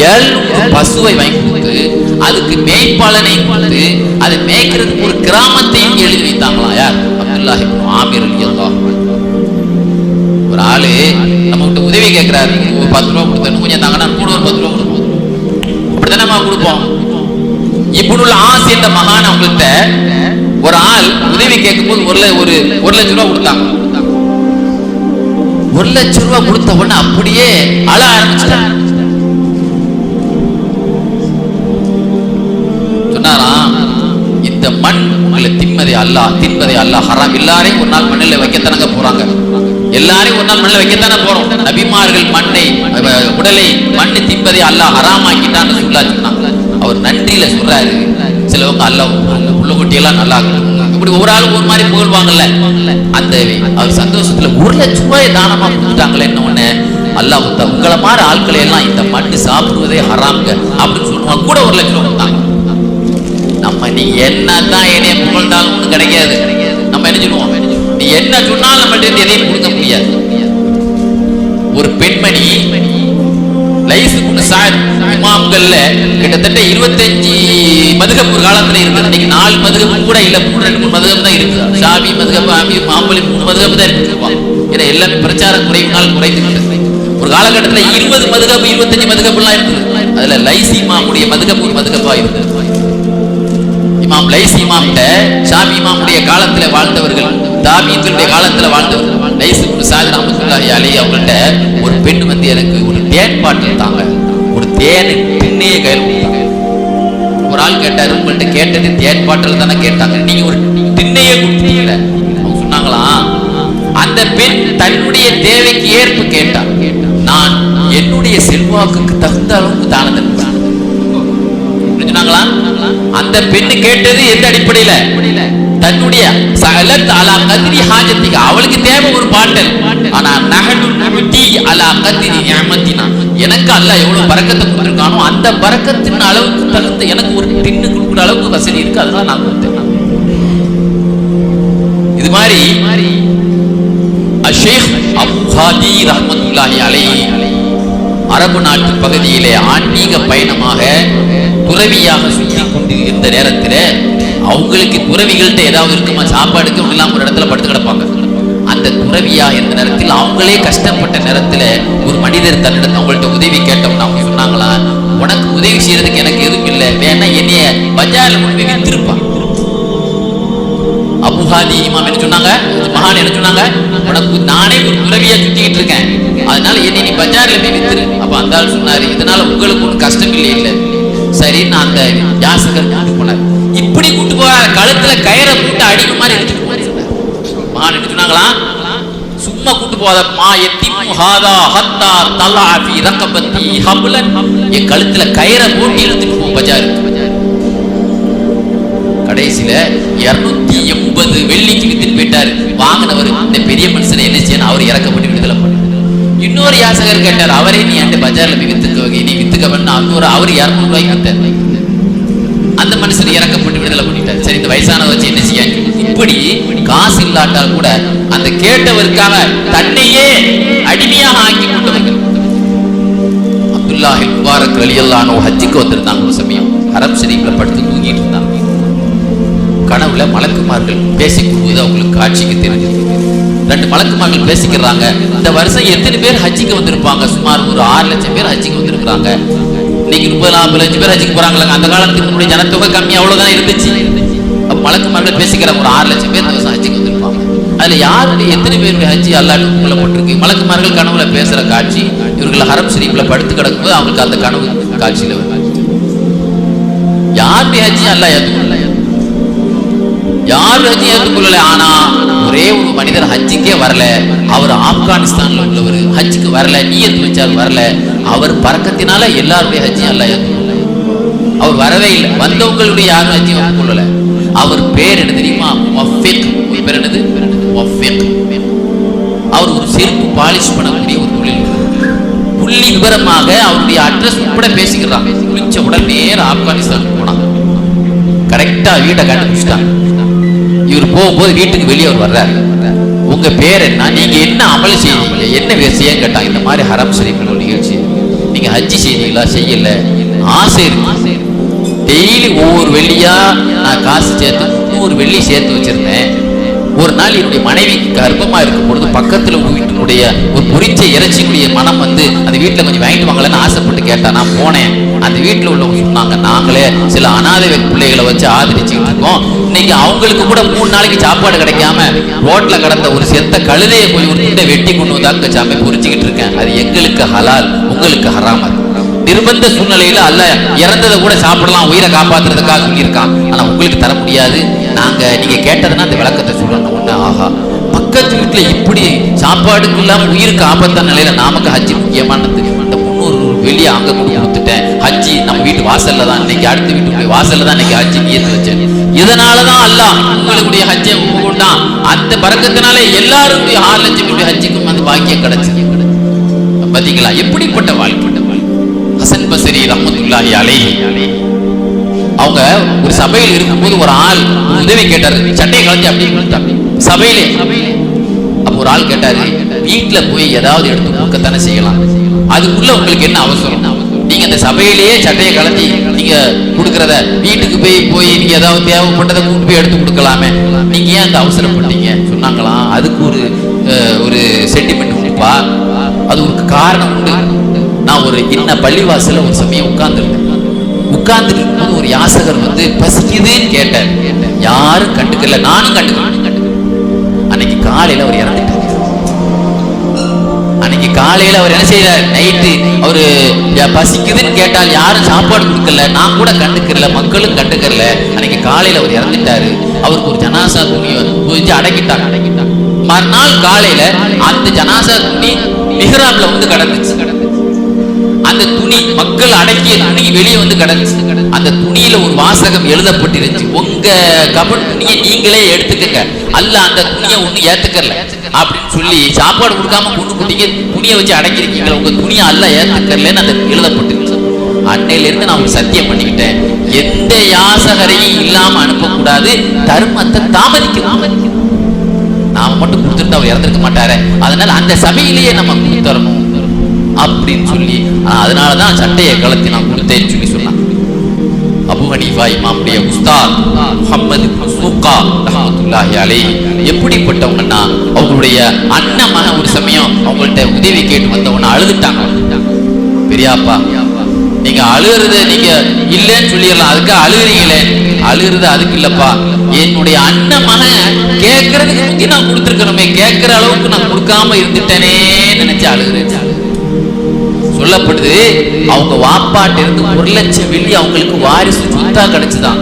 700 பசுவை வாங்கி கொடுத்து அதுக்கு மேய்ப்பாளனை கொடுத்து அதை மேய்க்கிறதுக்கு ஒரு கிராமத்தையும் எழுதி வைத்தாங்களாம். யார்? அப்துல்லாஹ் இப்னு ஆமிர் ரலியல்லாஹு அன்ஹு. ஒரு ஆளு நம்ம கிட்ட உதவி கேட்கிறாரு, ஒரு 10 ரூபா கொடுத்தேன், கொஞ்சம் தாங்கன்னா கூட ஒரு 10 ரூபா கொடுப்போம். அப்படித்தானே நம்ம கொடுப்போம். இப்னுல் ஆஸ் என்ற மகான் அவங்கள்ட்ட ஒரு ஆள் உதவி கேட்கும் போது ஒரு லட்சம் ரூபா கொடுத்தாங்க. 1 லட்சம் ரூபா கொடுத்த உடனே அப்படியே அழ ஆரம்பிச்சிட்டாங்க. சொன்னாராம், இந்த மண் உங்களை தின்பதை அல்லாஹ் ஹராம். எல்லாரையும் ஒரு நாள் மண்ணில் வைக்கத்தானங்க போறாங்க, எல்லாரையும் ஒரு நாள் மண்ணில் வைக்கத்தானே போறோம். நபிமார்கள் மண்ணை உடலை மண்ணு தின்பதை அல்லாஹ் ஹராமாக்கிட்டான்னு சொன்னாங்க. அவர் நன்றியில சொல்றாரு, சிலவங்க அல்லாஹ் உள்ள குட்டியெல்லாம் நல்லா இப்படி ஒரு ஆளுக்கு ஒரு மாதிரி புகழ்வாங்கல்ல, அந்த அவர் சந்தோஷத்துல 1 லட்சம் ரூபாய் தானமா கொடுத்துட்டாங்களே. என்ன அல்லாஹ் உங்களை மாதிரி ஆட்களை எல்லாம் இந்த மண்ணு சாப்பிடுவதே ஹராம்ங்க அப்படின்னு சொல்லுவாங்க. கூட 1 லட்சம் ரூபாய் கொடுத்தாங்க. நம்ம நீ என்னதான் என்னைய புகழ்ந்தாலும் ஒண்ணு கிடைக்காது. நம்ம என்ன சொல்லுவோம், நீ என்ன சொன்னாலும் நம்மள்ட்ட எதையும் கொடுக்க முடியாது. ஒரு பெண்மணி லைஸ் இப்னு சஅத் இமாம்கள்ல கிட்டத்தட்ட 25 மதுஹப் ஒரு காலத்துல இருக்குது. இன்னைக்கு 4 மதுஹப் கூட இல்ல, 2-3 மதுஹப் தான் இருக்கு. ஷாஃபி மதுஹப், ஹம்பலி 3 மதுஹப் தான் இருக்கு. ஏன்னா எல்லாமே பிரச்சார குறைவினால் குறைந்துவிட்டது. ஒரு காலகட்டத்தில் 20 மதுஹப் 25 மதுஹப் எல்லாம் இருக்குது. அதுல லைஸ் இமாமுடைய மதுஹப் ஒரு மதுஹப்பா இருந்தது. இமாம் லைஸ் இமாம்கிட்ட ஷாஃபி இமாமுடைய காலத்துல வாழ்ந்தவர்கள், தாபீன்களுடைய காலத்துல வாழ்ந்தவர்கள், லைஸ் இப்னு சஅத் ரஹ்மத்துல்லாஹி அலைஹி அவங்கள்ட்ட ஒரு பெண் வந்து எனக்கு ஒரு தேன் பாட்டில் தாங்க, ஒரு தேனை திண்ணையே கையில் கொடுத்தாங்க. ஒரு ஆள் கேட்டாரு, உங்கள்கிட்ட கேட்டது தேன் பாட்டில் தானே கேட்டாங்க, நீங்க ஒரு திண்ணையே கொடுத்தீங்கல்ல. அவங்க சொன்னாங்களாம், அந்த பெண் தன்னுடைய தேவைக்கு ஏற்ப கேட்டான், நான் என்னுடைய செல்வாக்குக்கு தகுந்த அளவுக்கு தானத்தை சொன்னாங்களா. அந்த பெண்ணு கேட்டது எந்த அடிப்படையில, தன்னுடைய சலத் அலா கத்ரி ஹாஜத்திக, அவளுக்கு தேவை ஒரு பாட்டல். ஆனா நஹனு நுதி அலா கத்ரி நிஅமத்தினா, எனக்கு அல்லாஹ் எவ்வளவு பரக்கத்தை கொடுத்திருக்கானோ அந்த பரக்கத்தின் அளவுக்கு தகுந்த எனக்கு ஒரு தின்னு கொடுக்குற அளவுக்கு வசதி இருக்கு, அதனால நான் கொடுத்தேன். இது மாதிரி ஷேக் அபு ஹாதி ரஹ்மத்துல்லாஹி அலைஹி அரபு நாட்டு பகுதியிலே ஆன்மீக பயணமாக துறவியாக சுற்றி கொண்டு இருந்த நேரத்தில் அவங்களுக்கு துறவிகள்கிட்ட ஏதாவது இருக்குமா, சாப்பாடுக்கு இல்லாம ஒரு இடத்துல படுத்து கிடப்பாங்க. அந்த துறவியா இருந்த நேரத்தில் அவங்களே கஷ்டப்பட்ட நேரத்தில் ஒரு மனிதர் தன்னிடத்தில் அவங்கள்ட்ட உதவி கேட்டோம்னா அவங்க சொன்னாங்களா, உனக்கு உதவி செய்யறதுக்கு எனக்கு எதுவும் இல்லை, வேணா என்னைய பஜார்ல கொண்டு போய் வித்திருப்பான். அபு ஹாதி இமாம் என்ன சொன்னாங்க, மகான் என்ன சொன்னாங்க, உனக்கு நானே ஒரு துறவியா சுத்திக்கிட்டு இருக்கேன், அதனால என்னை நீ பஜார்ல போய் வித்துரு. அப்ப அந்த ஆள் சொன்னாரு, இதனால உங்களுக்கு ஒன்றும் கஷ்டம் இல்லை. சரி, நான் அந்த யாசகர் கூட்டு போனார். இப்படி கூட்டு போற கழுத்துல கயிறை போட்டு அடிக்க மாதிரி எடுத்துட்டு போனார். மகான் என்ன சொன்னாங்களா, சும்மா கூட்டு போகாத, மா யத்திமு ஹாதா ஹத்தா தலா ஃபீ ரகபத்தி ஹப்லன், என் கழுத்துல கயிறை போட்டு எடுத்துட்டு போ பஜாருக்கு. கடைசியில 280 வெள்ளிக்கு வித்துட்டு போயிட்டாரு. வாங்கினவர் இந்த பெரிய மனுஷனை என்ன செய்யணும், அவர் இறக்கப்பட்டு விடுதலை பண்ண. இன்னொரு யாசகர் கேட்டார், அவரே நீ அந்த பஜார்ல போய் வித்துக்க, நீ வித்துக்க பண்ண அவர் 200 ரூபாய்க்கு வித்தார். அந்த மனுஷன் இறக்கப்பட்டு விடுதலை பண்ணிட்டார். சரி, இந்த வயசானதை வச்சு என்ன செய்ய. இப்படி காசு இல்லாட்டால் கூட அந்த கேட்டவருக்காக தன்னையே அடிமையாக ஆக்கி கொண்டவர்கள். அப்துல்லாஹ் முபாரக் ரலியல்லாஹு அன்ஹு ஹஜ்ஜுக்கு வந்திருந்தாங்க. ஒரு சமயம் ஹரம் ஷரீஃப்ல படுத்து தூங்கிட்டு இருந்தாங்க. கனவுல மலக்குமார்கள் பேசிக்கொள்வது அவங்களுக்கு காட்சிக்கு தெரிஞ்சது. 2 மலக்குமார்கள் பேசிக்கிறாங்க, இந்த வருஷம் எத்தனை பேர் ஹஜ்ஜுக்கு வந்திருப்பாங்க, சுமார் ஒரு 6 லட்சம் பேர் ஹஜ்ஜுக்கு வந்திருக்கிறாங்க. இன்னைக்கு 30-40 பேர் ஹஜ்ஜுக்கு போறாங்க. அந்த காலத்துக்கு முன்னாடி ஜனத்தொகை கம்மி, அவ்வளவுதான் இருந்துச்சு. அப்ப மலக்குமார்கள் பேசிக்கிறாங்க, ஒரு 6 லட்சம் பேர் இந்த வருஷம் ஹஜ்ஜுக்கு வந்திருப்பாங்க. அதுல யாருடைய எத்தனை பேருடைய ஹஜ்ஜி அல்லாஹ் கொல்லப்பட்டிருக்கு. மலக்குமார்கள் கனவுல பேசுற காட்சி இவர்கள் ஹரம் ஷரீஃப்ல படுத்து கிடக்கும்போது அவங்களுக்கு அந்த கனவு காட்சியில வருது. யாருடைய ஹஜ்ஜி அல்லாஹ் ஏற்றுக்கொள்ள, யார் ஹஜ்ஜி ஏற்றுக்கொள்ளல. ஆனா ஒரே ஒரு மனிதர் ஹஜ்ஜுக்கே வரல, அவர் ஆப்கானிஸ்தான்ல உள்ளவர், ஹஜ்ஜுக்கு வரல, நியத்து வச்சார் வரல. அவர் பறக்கத்தினால எல்லாருடைய ஹஜ்ஜி அல்லாஹ் ஏற்றுக்கொள்ள. அவர் வரவே இல்லை, வந்தவங்களுடைய யாரும் ஹஜ்ஜி ஏற்றுக்கொள்ளல. அவர் பேர் என்ன தெரியுமா, முவஃபிக். பேர் என்னது, முவஃபிக். அவர் ஒரு செருப்பு பாலிஷ் பண்ணக்கூடிய ஒரு தொழில். புள்ளி விவரமாக அவருடைய அட்ரஸ் உட்பட பேசிக்கிறாங்க. குளிச்ச உடனே நேரம் ஆப்கானிஸ்தான் போனாங்க. கரெக்டா வீட்டை கண்டுபிடிச்சிட்டாங்க. இவர் போகும்போது வீட்டுக்கு வெளியே அவர் வர்றாரு. உங்க பேர் என்ன, நீங்க என்ன அமல் செய்வீங்க, என்ன விஷயம் கேட்டாங்க. இந்த மாதிரி ஹரம் ஷரீஃப்ல நிகழ்ச்சி, நீங்க ஹஜ்ஜி செய்வீங்களா? செய்யல, ஆசை இருக்கு. டெய்லி ஒவ்வொரு வெள்ளியா நான் காசு சேர்த்து 300 வெள்ளி சேர்த்து வச்சிருந்தேன். ஒரு நாள் என்னுடைய மனைவி கர்ப்பமா இருக்கும் பொழுது பக்கத்துல வீட்டினுடைய ஒரு பொரிச்ச இறைச்சிக்குரிய மனம் வந்து அந்த வீட்டுல கொஞ்சம் வாங்கிட்டு வாங்கலன்னு ஆசைப்பட்டு கேட்டா. நான் போனேன். அந்த வீட்டுல உள்ளவங்க சொன்னாங்க, நாங்களே சில அனாதை பிள்ளைகளை வச்சு ஆதரிச்சுட்டு இருக்கோம். இன்னைக்கு அவங்களுக்கு கூட 3 நாளைக்கு சாப்பாடு கிடைக்காம ரோட்ல கடந்த ஒரு செத்த கழுதையை போய் ஒரு துண்டை வெட்டி கொண்டு வந்தாங்க சாமி பொரிச்சுக்கிட்டு இருக்கேன். அது எங்களுக்கு ஹலால், உங்களுக்கு ஹராம். நிர்பந்த சூழ்நிலையில அல்ல இறந்ததை கூட சாப்பிடலாம், உயிரை காப்பாத்துறதுக்காக சொல்லியிருக்கான். ஆனா உங்களுக்கு தர முடியாது. நீங்க கேட்டதுன்னா அந்த விளக்கத்தை சொல்லணும். ஒண்ணு, ஆஹா, பக்கத்து வீட்டுல இப்படி சாப்பாடுக்கு இல்லாம உயிருக்கு ஆபத்தான நிலையில நமக்கு ஹஜ்ஜி முக்கியமானது. இந்த 300 வெள்ளியை அங்க கொண்டு கொடுத்துட்டேன். ஹஜ்ஜி நம்ம வீட்டு வாசல்ல தான் இன்னைக்கு, அடுத்த வீட்டுடைய வாசல்ல தான் இன்னைக்கு ஹஜ்ஜி நியத்து வச்சேன். இதனாலதான் அல்லாஹ் உங்களுடைய ஹஜ்ஜை கொண்டான். அந்த பரக்கத்தினால எல்லாருடைய 6 லட்சம் ஹஜ்ஜிக்கும் அந்த பாக்கியம் கிடைச்சது. பாத்தீங்களா எப்படிப்பட்ட வாழ்க்கை. ஹசன் பஸ்ரி ரஹ்மத்துல்லாஹி அலைஹி அவங்க ஒரு சபையில் இருக்கும்போது ஒரு ஆள் உதவி கேட்டாரு. சட்டையை கலத்தி அப்படி சபையிலே. அப்ப ஒரு ஆள் கேட்டாரு, வீட்டுல போய் ஏதாவது எடுத்து கொடுக்கத்தானே செய்யலாம், அதுக்குள்ள உங்களுக்கு என்ன அவசரம்? நீங்க அந்த சபையிலேயே சட்டையை கலத்தி நீங்க கொடுக்கறத வீட்டுக்கு போய் நீங்க ஏதாவது தேவைப்பட்டதை கூட்டு போய் எடுத்து கொடுக்கலாமே, நீங்க ஏன் அந்த அவசரப்பட்டீங்க சொன்னாங்களாம். அதுக்கு ஒரு சென்டிமெண்ட் உண்டுப்பா, அது ஒரு காரணம் உண்டு. நான் ஒரு பள்ளிவாசல ஒரு சமயம் உட்கார்ந்துட்டு இருக்கும்போது ஒரு யாசகர் வந்து பசிக்குதுன்னு கேட்டார். யாரும் கண்டுக்கல, நானும் கண்டுக்கல. அன்னைக்கு காலையில அவர் இறந்துட்டார். அன்னைக்கு காலையில அவர் என்ன செய்யறார், நைட்டு அவரு பசிக்குதுன்னு கேட்டால் யாரும் சாப்பாடு கொடுக்கல, நான் கூட கண்டுக்கல, மக்களும் கண்டுக்கல. அன்னைக்கு காலையில அவர் இறந்துட்டாரு. அவருக்கு ஒரு ஜனாசா துணியை புரிஞ்சு அடக்கிட்டாங்க. மறுநாள் காலையில அந்த ஜனாசா துணி மிஹ்ராப்ல வந்து கடந்துச்சு. அந்த துணி மக்கள் அடக்கிய துணி வெளியே வந்து கிடந்துச்சு. அந்த துணியில ஒரு வாசகம் எழுதப்பட்டிருந்துச்சு, உங்க கபன் துணியை நீங்களே எடுத்துக்கங்க, அல்ல அந்த துணியை ஒண்ணு ஏத்துக்கல அப்படின்னு சொல்லி சாப்பாடு கொடுக்காம கொண்டு குட்டிங்க துணியை வச்சு அடக்கிருக்கீங்களா, உங்க துணியை அல்ல ஏத்துக்கலன்னு அந்த எழுதப்பட்டிருந்துச்சு. அன்னையில இருந்து நான் ஒரு சத்தியம் பண்ணிக்கிட்டேன், எந்த யாசகரையும் இல்லாம அனுப்பக்கூடாது, தர்மத்தை தாமதிக்கணும். நாம மட்டும் கொடுத்துட்டு அவர் இறந்திருக்க மாட்டாரு, அதனால அந்த சபையிலேயே நம்ம கொடுத்துறணும் அப்படின்னு சொல்லி, அதனாலதான் சட்டையை கலத்தி நான் கொடுத்தேன்னு சொல்லி சொன்னான். அபூ ஹனீஃபா இமாமுடைய உஸ்தாத் முஹம்மது சூக்கா ரஹ்மத்துல்லாஹி அலைஹி எப்படிப்பட்டவங்கன்னா, அவங்களுடைய அண்ணன் மகன் ஒரு சமயம் அவங்கள்ட்ட உதவி கேட்டு வந்தவன அழுதுட்டாங்க. பெரியாப்பா, நீங்க அழுகுறது நீங்க இல்லைன்னு சொல்லிடலாம், அதுக்கு அழுகுறீங்களே, அழுகுறது அதுக்கு இல்லப்பா, என்னுடைய அண்ணன் மகன் கேட்கறதுக்கு முந்தி நான் கொடுத்துருக்கணுமே, கேட்கிற அளவுக்கு நான் கொடுக்காம இருந்துட்டேனே நினைச்சு அழுகுறேன். சொல்லப்படுது, அவங்க வாப்பாட்டு இருந்து 1 லட்சம் வெள்ளி அவங்களுக்கு வாரிசு சொத்தா கிடைச்சுதான்.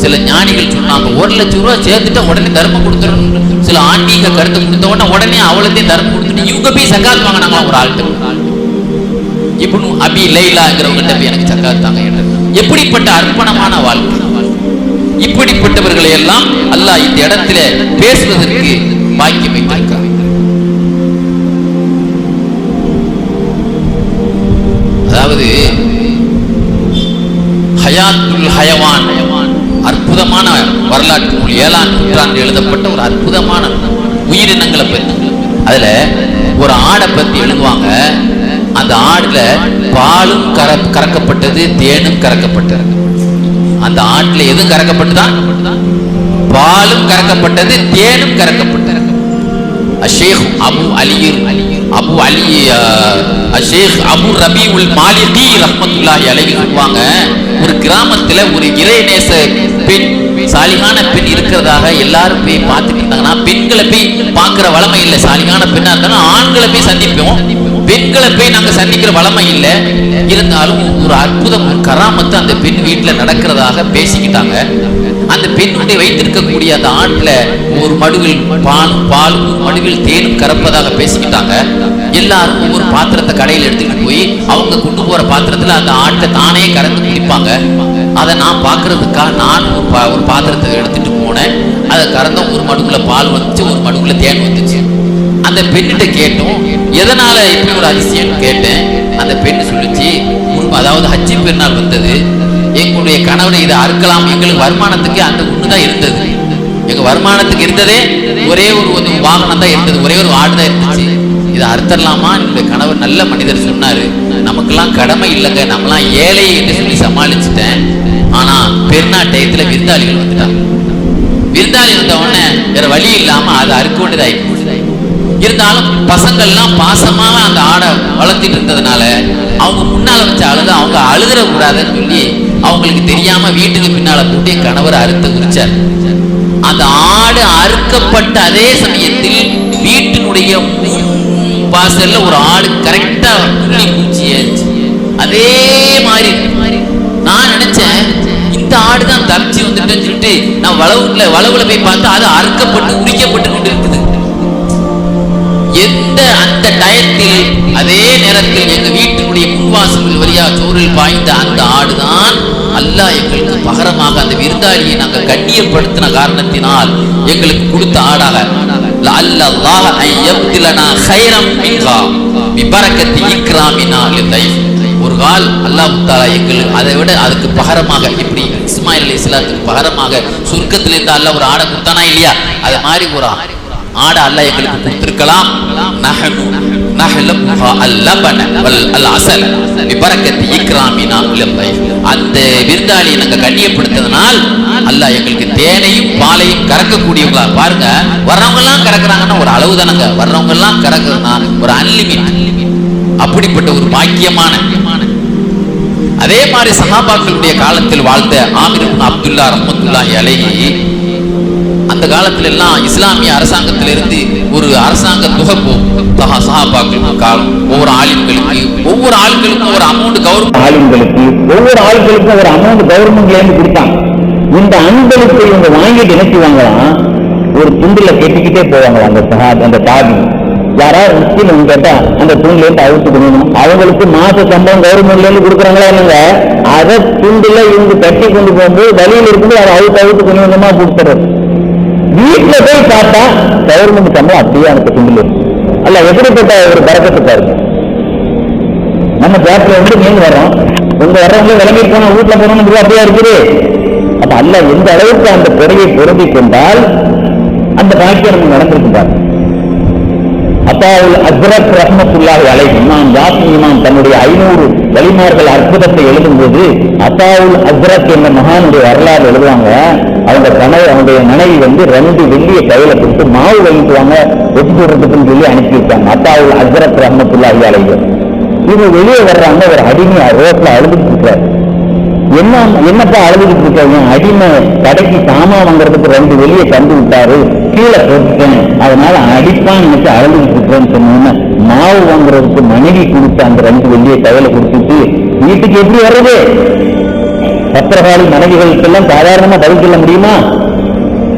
சில ஞானிகள் சொன்னாங்க, 1 லட்சம் ரூபாய் சேர்த்துட்டா உடனே தர்மம் கொடுத்துடணும். சில ஆன்மீக கருத்து கொடுத்த உடனே அவளத்தையும் தர்மம் கொடுத்துட்டு இவங்க போய் சக்காத் வாங்கினாங்களா ஒரு ஆள்கிட்ட. இப்னு அபி லைலாங்கிறவங்கிட்ட போய் எனக்கு சக்காத் தாங்க. எப்படிப்பட்ட அர்ப்பணமான வாழ்க்கை. இப்படிப்பட்டவர்களை எல்லாம் அல்லாஹ் இந்த இடத்துல பேசுவதற்கு பாக்கியம் வைத்திருக்காங்க. அதாவது ஹயாத்துல் ஹயவான் அற்புதமான வரலாற்று நூல், 7ஆம் நூற்றாண்டு எழுதப்பட்ட ஒரு அற்புதமான உயிரினங்களை பற்றி. அதுல ஒரு ஆடை பத்தி எழுதுவாங்க. அந்த ஆடுல பாலும் கறக்கப்பட்டது, தேனும் கறக்கப்பட்டது. அந்த ஆட்டுல எதுவும் கறக்கப்பட்டுதான், பாலும் கறக்கப்பட்டது, தேனும் கறக்கப்பட்டது. அஷேக் அபு ரபீஉல் மாலிகி ரஹ்மத்துல்லாஹி அலைஹி சொல்வாங்க, ஒரு கிராமத்துல ஒரு இறைநேச பெண், சாலிகான பெண் இருக்கிறதாக எல்லாரும் போய் பார்த்துட்டு இருந்தாங்கன்னா, பெண்களை போய் பார்க்கிற வளமை இல்லை. சாலிகான பெண்ணா இருந்தாலும் ஆண்களை போய் சந்திப்போம், பெண்களை போய் நாங்க சந்திக்கிற வளமை இல்லை. இருந்தாலும் ஒரு அற்புதம், ஒரு கராமத்து அந்த பெண் வீட்டுல நடக்கிறதாக பேசிக்கிட்டாங்க. அந்த பெண்ணுடைய வைத்திருக்கக்கூடிய அந்த ஆட்டுல ஒரு மடுவில் பாலும் மடுவில் தேனும் கறப்பதாக பேசிக்கிட்டாங்க. எல்லாரும் ஒவ்வொரு பாத்திரத்தை கடையில் எடுத்துக்கிட்டு போய் அவங்க கொண்டு போற பாத்திரத்துல அந்த ஆட்டை தானே கறந்து குடிப்பாங்க. அதை நான் பாக்குறதுக்காக நான் ஒரு பாத்திரத்தை எடுத்துட்டு போனேன். அதை கறந்த ஒரு மடுகுல பால் வந்துச்சு, ஒரு மடுகுல தேன் வந்துச்சு. அந்த பெண்ணிட்ட கேட்டோம், எதனால இப்படி ஒரு அதிசயம் கேட்டேன். அந்த பெண்ணு சொல்லிச்சு, அதாவது ஹஜ்ஜி பெருநாள் வந்தது, எங்களுடைய கணவனை இதை அறுக்கலாம், எங்களுக்கு வருமானத்துக்கு அந்த ஒண்ணுதான் இருந்தது. எங்க வருமானத்துக்கு இருந்ததே ஒரே ஒரு வாகனம் தான் இருந்தது, ஒரே ஒரு ஆடு தான் இருந்துச்சு. இதை அறுத்தரலாமா? என்னுடைய கணவர் நல்ல மனிதர் சொன்னாரு, நமக்கெல்லாம் கடமை இல்லைங்க, நம்மளாம் ஏழை என்று சொல்லி சமாளிச்சுட்டேன். ஆனா பெருநாள் டயத்துல விருந்தாளிகள் வந்துட்டாங்க. விருந்தாளி வந்த உடனே வேற வழி இல்லாம அதை அறுக்க வேண்டியதாயிடுச்சு. இருந்தாலும் பசங்கள்லாம் பாசமாக அந்த ஆடை வளர்த்திட்டு இருந்ததுனால அவங்க முன்னால வச்ச அவங்க அழுதுற கூடாதுன்னு சொல்லி அவங்களுக்கு தெரியாம வீட்டுக்கு பின்னால போட்டு என் கணவர் அறுத்து குறிச்சார். அந்த ஆடு அறுக்கப்பட்ட அதே சமயத்தில் வீட்டினுடைய வாசல்ல ஒரு ஆடு கரெக்டா குச்சியாச்சு. அதே மாதிரி நான் நினைச்சேன், இந்த ஆடுதான் தப்பிச்சு வந்துட்டேன்னு சொல்லிட்டு நான் வளவுல போய் பார்த்தா அது அறுக்கப்பட்டு உரிக்கப்பட்டு கொண்டு இருக்குது. அந்த டயத்தில் அதே நேரத்தில் எங்க வீட்டினுடைய முன்வாசல்கள் வழியா சோறில் பாய்ந்த அந்த ஆடுதான் அல்லாஹ் எங்களுக்கு பகரமாக அந்த விருந்தாளியை நாங்கள் கண்ணியப்படுத்தின காரணத்தினால் எங்களுக்கு கொடுத்த ஆடாக ஒரு கால் அல்லாஹ் தஆலா எங்களுக்கு அதை விட அதுக்கு பகரமாக, இப்படி இஸ்மாயில் அலைஹிஸ்ஸலாத்துக்கு பகரமாக சொர்க்கத்திலிருந்து அல்லாஹ் ஒரு ஆடை கொடுத்தானா இல்லையா, அது மாதிரி ஒரு ஆடை அல்லாஹ் எங்களுக்கு கொடுத்திருக்கலாம். அந்த விருந்தாளியை நாங்க கண்ணியப்படுத்ததனால் அல்லாஹ் எங்களுக்கு தேனையும் பாலையும் கறக்கக்கூடியவங்களா பாருங்க. வர்றவங்க எல்லாம் கறக்குறாங்கன்னா ஒரு அளவு தானங்க, வர்றவங்க எல்லாம் கறக்குறதுனா ஒரு அன்லிமிட். அப்படிப்பட்ட ஒரு பாக்கியமான அதே மாதிரி சஹாபாக்களுடைய காலத்தில் வாழ்ந்த ஆமிர் இப்னு அப்துல்லா ரஹ்மத்துல்லாஹி அலைஹி அந்த காலத்துல எல்லாம் இஸ்லாமிய அரசாங்கத்திலிருந்து ஒரு அரசாங்க தொகை போகும். சஹாபாக்களுக்கு காலம் ஒவ்வொரு ஆளுங்களுக்கும் ஒரு அமௌண்ட் கவர்மெண்ட் ஆளுங்களுக்கு ஒவ்வொரு ஆளுங்களுக்கும் ஒரு அமௌண்ட் கவர்மெண்ட்ல இருந்து கொடுத்தாங்க. இந்த அன்பளிப்பை இவங்க வாங்கிட்டு என்ன செய்வாங்களாம், ஒரு துண்டுல கெட்டிக்கிட்டே போவாங்க. அந்த தாபி யாராவது முஸ்லீம் கேட்டா அந்த துண்டுல இருந்து அழுத்து கொடுக்கணும். அவங்களுக்கு மாச சம்பளம் கவர்மெண்ட்ல இருந்து கொடுக்குறாங்களா இல்லைங்க, அதை துண்டுல இவங்க கட்டி கொண்டு போகும்போது வழியில் இருக்குது அதை அழுத்து கொஞ்சம் கொஞ்சமா கொடுத்துறது. வீட்டுல போய் பார்த்தா கவர்மெண்ட் சம்பளம் அப்படியே அந்த துண்டுல இருக்கு. அல்ல எப்படிப்பட்ட ஒரு பரக்கத்து பாருங்க. நம்ம பேப்பர்ல வந்து நீங்க வர்றோம், உங்க வர்றவங்க விளங்கி போனா வீட்டுல போனோம்னு அப்படியே இருக்குது. அப்ப அல்ல எந்த அளவுக்கு அந்த கொடையை பொருந்தி கொண்டால் அந்த பாக்கியம் நடந்திருக்கு பாருங்க. அத்தாவுல் அஸ்ரத் ரஹ்மத்துல்லாஹி அலைஹி இமாம் யாசின் இமாம் தன்னுடைய 500 வழிமார்கள் அற்புதத்தை எழுதும் போது அத்தாவுல் அஸ்ரத் என்ற மகானுடைய வரலாறு எழுதுவாங்க. அவங்களுடைய மனைவி வந்து 2 வெள்ளிய கையில கொடுத்து மாவு வாங்கிக்குவாங்க வெட்டி போடுறதுக்குன்னு சொல்லி அனுப்பியிருக்காங்க. அத்தாவுல் அஸ்ரத் ரஹ்மத்துல்லாஹி அலைஹி இவங்க வெளியே வர்றாங்க, ஒரு அடிமையா ரோட்ல அழுதுட்டு இருக்காரு. என்னப்பா அழுதுட்டு இருக்காங்க? அடிமை கடைக்கு சாமா வாங்குறதுக்கு 2 வெளியே தந்து விட்டாரு, கீழே போட்டுட்டேன், அதனால அடிப்பான்னு நினைச்சு அழுதுட்டு இருக்கேன்னு சொன்னோன்னா மாவு வாங்குறதுக்கு மனைவி கொடுத்து அந்த 2 வெள்ளியை கையில கொடுத்துட்டு வீட்டுக்கு எப்படி வர்றது? பத்திரகாலி மனைவிகளுக்கு எல்லாம் சாதாரணமா பதில் சொல்ல முடியுமா?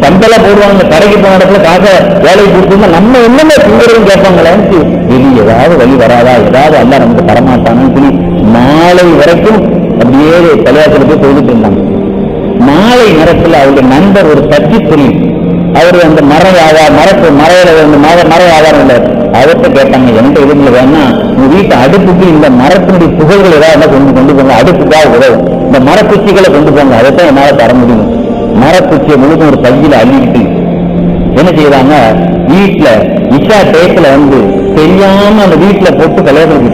சம்பளம் போடுவாங்க, கடைக்கு போன இடத்துல காச வேலைக்கு கொடுத்துருந்தா நம்ம என்னமே திங்கிறதுன்னு கேட்பாங்களேன்னு வெளியே ஏதாவது வழி வராதா, ஏதாவது அல்ல நமக்கு தரமாட்டானு சொல்லி மாலை வரைக்கும் அப்படியே தலையாத்துல போய் தொழுதுட்டு இருந்தாங்க. மாலை நேரத்தில் அவருடைய நண்பர் ஒரு சர்ச்சி தொழில், அவரு அந்த மர வியாபாரம் இல்லை, அவர்கிட்ட கேட்டாங்க, என்கிட்ட எதுவுமே வேணா உங்க வீட்டு அடுப்புக்கு இந்த மரத்தினுடைய புகழ்கள் ஏதாவது கொண்டு போங்க, அடுப்புக்காக உதவும், இந்த மரக்குச்சிகளை கொண்டு போங்க, அதைத்தான் என்னால தர முடியும். மரக்குச்சியை முழுக்க ஒரு பையில அள்ளிக்கிட்டு என்ன செய்வாங்க, வீட்டுல இஷா டேத்துல வந்து தெரியாம அந்த வீட்டுல போட்டு கல்யாணம்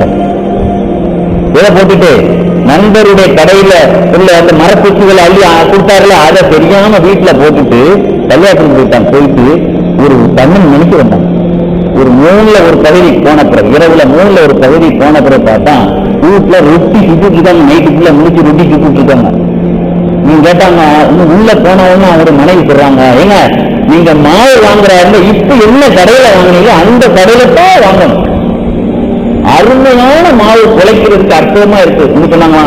இதை போட்டுட்டு நண்பருடைய கடையில உள்ள அந்த மரக்குச்சிகளை அள்ளி கொடுத்தாருல அதை தெரியாம வீட்டுல போட்டுட்டு கல்யாணத்துக்கு போயிட்டாங்க. போயிட்டு ஒரு 12 மணிக்கு வந்தாங்க. ஒரு 3ல ஒரு பகுதி போன பிறகு, இரவுல 3ல ஒரு பகுதி போன பிறகு பார்த்தா வீட்டுல ரொட்டி சுட்டுட்டு இருக்காங்க. நைட்டுக்குள்ள முடிச்சு ரொட்டி சுட்டுட்டு இருக்காங்க. நீங்க கேட்டாங்க, இன்னும் உள்ள போனவொன்னு அவரு மனைவி சொல்றாங்க, ஏங்க நீங்க மாவு வாங்குறாருல இப்ப என்ன கடையில வாங்கினீங்க அந்த கடையில தான் வாங்கணும், அருமையான மாவு குலைக்கிறதுக்கு அற்புதமா இருக்கு சொன்னாங்க.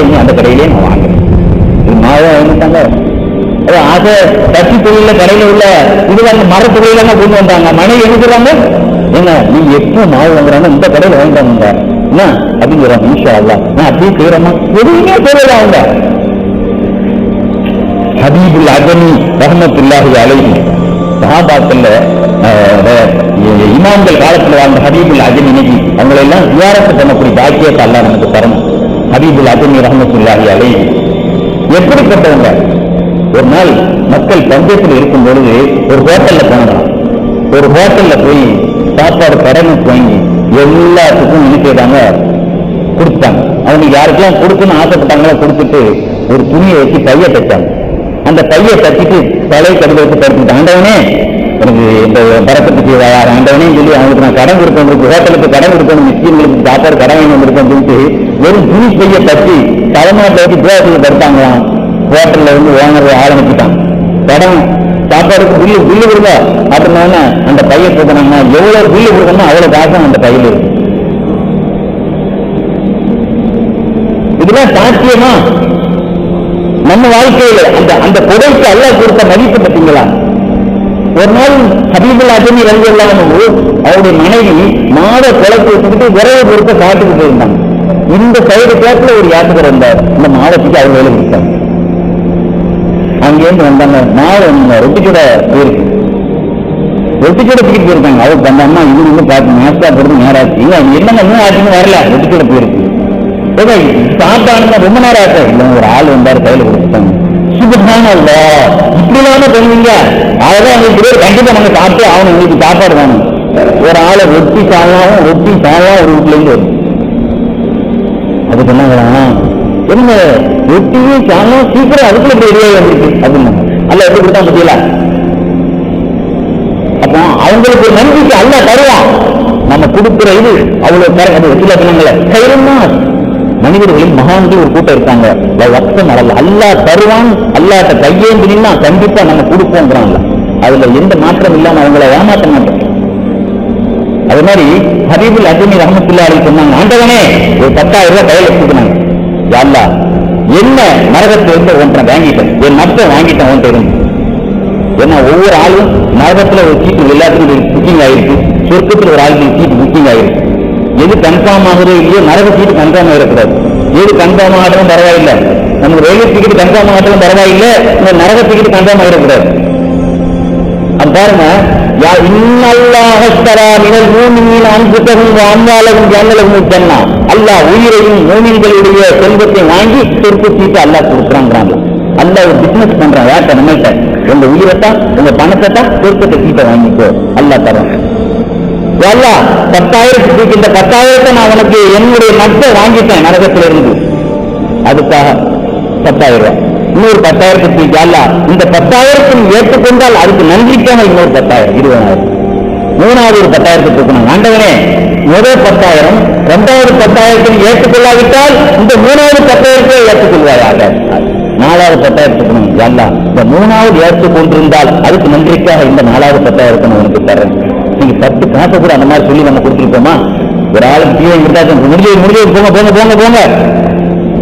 இனி அந்த கடையிலே நான் வாங்குறேன். மாவை வாங்கிட்டாங்க. அதை தட்டி தொழில கடையில உள்ள இது அந்த மர தொழில கொண்டு வந்தாங்க. மனைவி என்ன சொல்றாங்க, ஏங்க நீங்க எப்ப மாவு வாங்குறாங்க இந்த கடையில வாங்கிட்டாங்க என்ன அப்படிங்கிறாங்க. இன்ஷா அல்லாஹ் நான் அப்படியே செய்யறேமா, எதுவுமே செய்யல. அவங்க ஹபீபுல் அஜமி ரஹ்மத்துல்லாஹி அலைஹி சஹாபாக்கள்ல இமாம்கள் காலத்துல வாழ்ந்த ஹபீபுல் அஜமி இன்னைக்கு அவங்களை எல்லாம் ஜியாரத் பண்ணக்கூடிய பாக்கியத்தை அல்லாஹ் நமக்கு தரணும். ஹபீபுல் அஜமி ரஹ்மத்துல்லாஹி அலைஹி எப்படிப்பட்டவங்க? ஒரு நாள் மக்கள் பஞ்சத்தில் இருக்கும் பொழுது ஒரு ஹோட்டல்ல போனாங்களாம். ஒரு ஹோட்டல்ல போய் சாப்பாடு கடனுக்கு வாங்கி எல்லாத்துக்கும் என்ன செய்தாங்க, கொடுத்தாங்க. அவங்க யாருக்கெல்லாம் கொடுக்கணும்னு ஆசைப்பட்டாங்களோ கொடுத்துட்டு ஒரு துணியை வச்சு பைய தைச்சாங்க. அந்த பைய தச்சுட்டு தலையை கடுக்க வச்சு படுத்துட்டு, ஆண்டவனே எனக்கு இந்த பரக்கத்து செய்வாயா ஆண்டவனே சொல்லி அவங்களுக்கு நான் கடன் கொடுக்கணும், ஹோட்டலுக்கு கடன் கொடுக்கணும், மிஸ்கின்களுக்கு சாப்பாடு கடன் வாங்கி வந்திருக்கேன் சொல்லிட்டு வெறும் துணி பைய தச்சு தலைமாட்டை வச்சு துவாசத்துக்கு படுத்தாங்களாம். ஹோட்டல்ல இருந்து ஓனர் ஆரம்பிச்சுட்டான். கடன் சாப்பாடுக்கு பில்லு கொடுங்க அப்படின்னா அந்த பைய கொடுக்கணும்னா எவ்வளவு பில்லு கொடுக்கணும் அவ்வளவு காசும் அந்த கையில் இருக்கு. இதெல்லாம் சாத்தியமா? நம்ம வாழ்க்கையில அந்த கொடைக்கு அல்லாஹ் கொடுத்த மதிப்பு பார்த்தீங்களா? ஒரு நாள் ஹபீபுல் அஜமி ரலியல்லாஹு அவருடைய மனைவி மாத குளத்தை வச்சுக்கிட்டு விரைவு பொறுத்த காட்டுக்கு போயிருந்தாங்க. இந்த சைடு கேட்ல ஒரு யாத்திரை வந்தார். இந்த மாதத்துக்கு அவர் வேலை கொடுத்தாங்க. அங்கேருந்து வந்தாங்க. மாதம் ரொட்டிக்கூட போயிருக்கு, ரொட்டிக்கூட தூக்கிட்டு போயிருக்காங்க. அவருக்கு அந்த அம்மா இது வந்து பார்த்து நாஸ்தா போடுறது நேராச்சு. இல்லை என்னங்க இன்னும் ஆச்சுன்னு வரல, ரொட்டிக்கூட போயிருக்கு. சாப்பிட்டானுங்க ரொம்ப நேரம் ஆச்சு. இல்லை ஒரு ஆள் வந்தார், கையில கொடுத்துட்டாங்க. சுபஹானல்லாஹ், இப்படி இல்லாம பண்ணுவீங்க? அதான் உங்களுக்கு கண்டிப்பா நாங்க சாப்பிட்டு அவனை உங்களுக்கு சாப்பாடு வேணும். ஒரு ஆளை ரொட்டி சாலாம் ஒரு வீட்டுல இருந்து வரும். அதுக்கு என்ன ரொட்டியும் சாலம் சீக்கிரம் அதுக்குள்ள இப்படி ரெடியாகி வந்துருக்கு அப்படின்னு அல்ல எப்படி கொடுத்தா பத்தியல. அப்போ அவங்களுக்கு ஒரு நம்பிக்கை அல்ல தருவான். நம்ம கொடுக்கிற இது அவ்வளவு சில தினங்களை கைரமா மனிதர்களில் மகான்கள் ஒரு கூட்டம் இருக்காங்க. அல்லா தருவான், அல்லாட்ட கையேந்தினா கண்டிப்பா நம்ம கொடுப்போங்கிறாங்க. அதுல எந்த மாற்றம் இல்லாம அவங்களை ஏமாற்ற மாட்டோம். அது மாதிரி ஹபீபுல் அஜமி ரஹ்மத்துல்லாஹி அலைஹி சொன்னாங்க, ஆண்டவனே ஒரு 10,000 ரூபாய் கையில கொடுக்கணும். அல்லா என்ன நரகத்துல இருந்து ஒன்றை வாங்கிட்டேன், என் நஷ்டம் வாங்கிட்டேன் ஒன்றை இருந்து. ஏன்னா ஒவ்வொரு ஆளும் நரகத்துல ஒரு சீட்டு எல்லாத்துக்கும் புக்கிங் ஆயிருக்கு, சொர்க்கத்தில் ஒரு ஆளுக்கு சீட்டு புக்கிங் ஆயிருக்கு. எது கன்ஃபார்ம் ஆகுதோ இல்லையோ நரக சீட்டு கன்ஃபார்ம் ஆகிடக்கூடாது. எது கன்ஃபார்ம் ஆகட்டும் பரவாயில்லை, நமக்கு ரயில்வே டிக்கெட் கன்ஃபார்ம் ஆகட்டும் பரவாயில்லை, இந்த நரக டிக்கெட் கன்ஃபார்ம் ஆகிடக்கூடாது. அது பாருங்க, அல்லாஹ் உயிரையும் மூமின்களுடைய செல்வத்தை வாங்கி சொர்க்க சீட்டு அல்லாஹ் கொடுக்குறாங்க. அல்லாஹ் ஒரு பிசினஸ் பண்றான். யார்கிட்ட? நம்மகிட்ட. உங்க உயிரைத்தான் உங்க பணத்தைத்தான் சொர்க்கத்தை சீட்டை வாங்கிக்கோ அல்லாஹ் தரோம். 10,000 இந்த 10,000 நான் உனக்கு என்னுடைய நட்டை வாங்கிட்டேன் நரகத்தில் இருந்து, அதுக்காக 10,000 ரூபாய். இன்னொரு 10,000 அல்ல, இந்த 10,000 ஏற்றுக்கொண்டால் அதுக்கு நன்றிக்கான இன்னொரு 10,000 20,000. மூணாவது ஒரு 10,000 கொடுக்கணும். ஆண்டவனே முதல் 10,000 இரண்டாவது 10,000 ஏற்றுக்கொள்ளாவிட்டால் இந்த மூணாவது 10,000 ஏற்றுக்கொள்வாயாக. நாலாவது 10,000 கொடுக்கணும். அல்ல இந்த மூணாவது ஏற்றுக்கொண்டிருந்தால் அதுக்கு நன்றிக்காக இந்த 4வது 10,000 உனக்கு தரேன். நீங்க 10 காசை கூட அந்த மாதிரி சொல்லி நம்ம கொடுத்துருப்போமா? ஒரு ஆளுக்கு தீவை முடிஞ்சு போங்க போங்க போங்க போங்க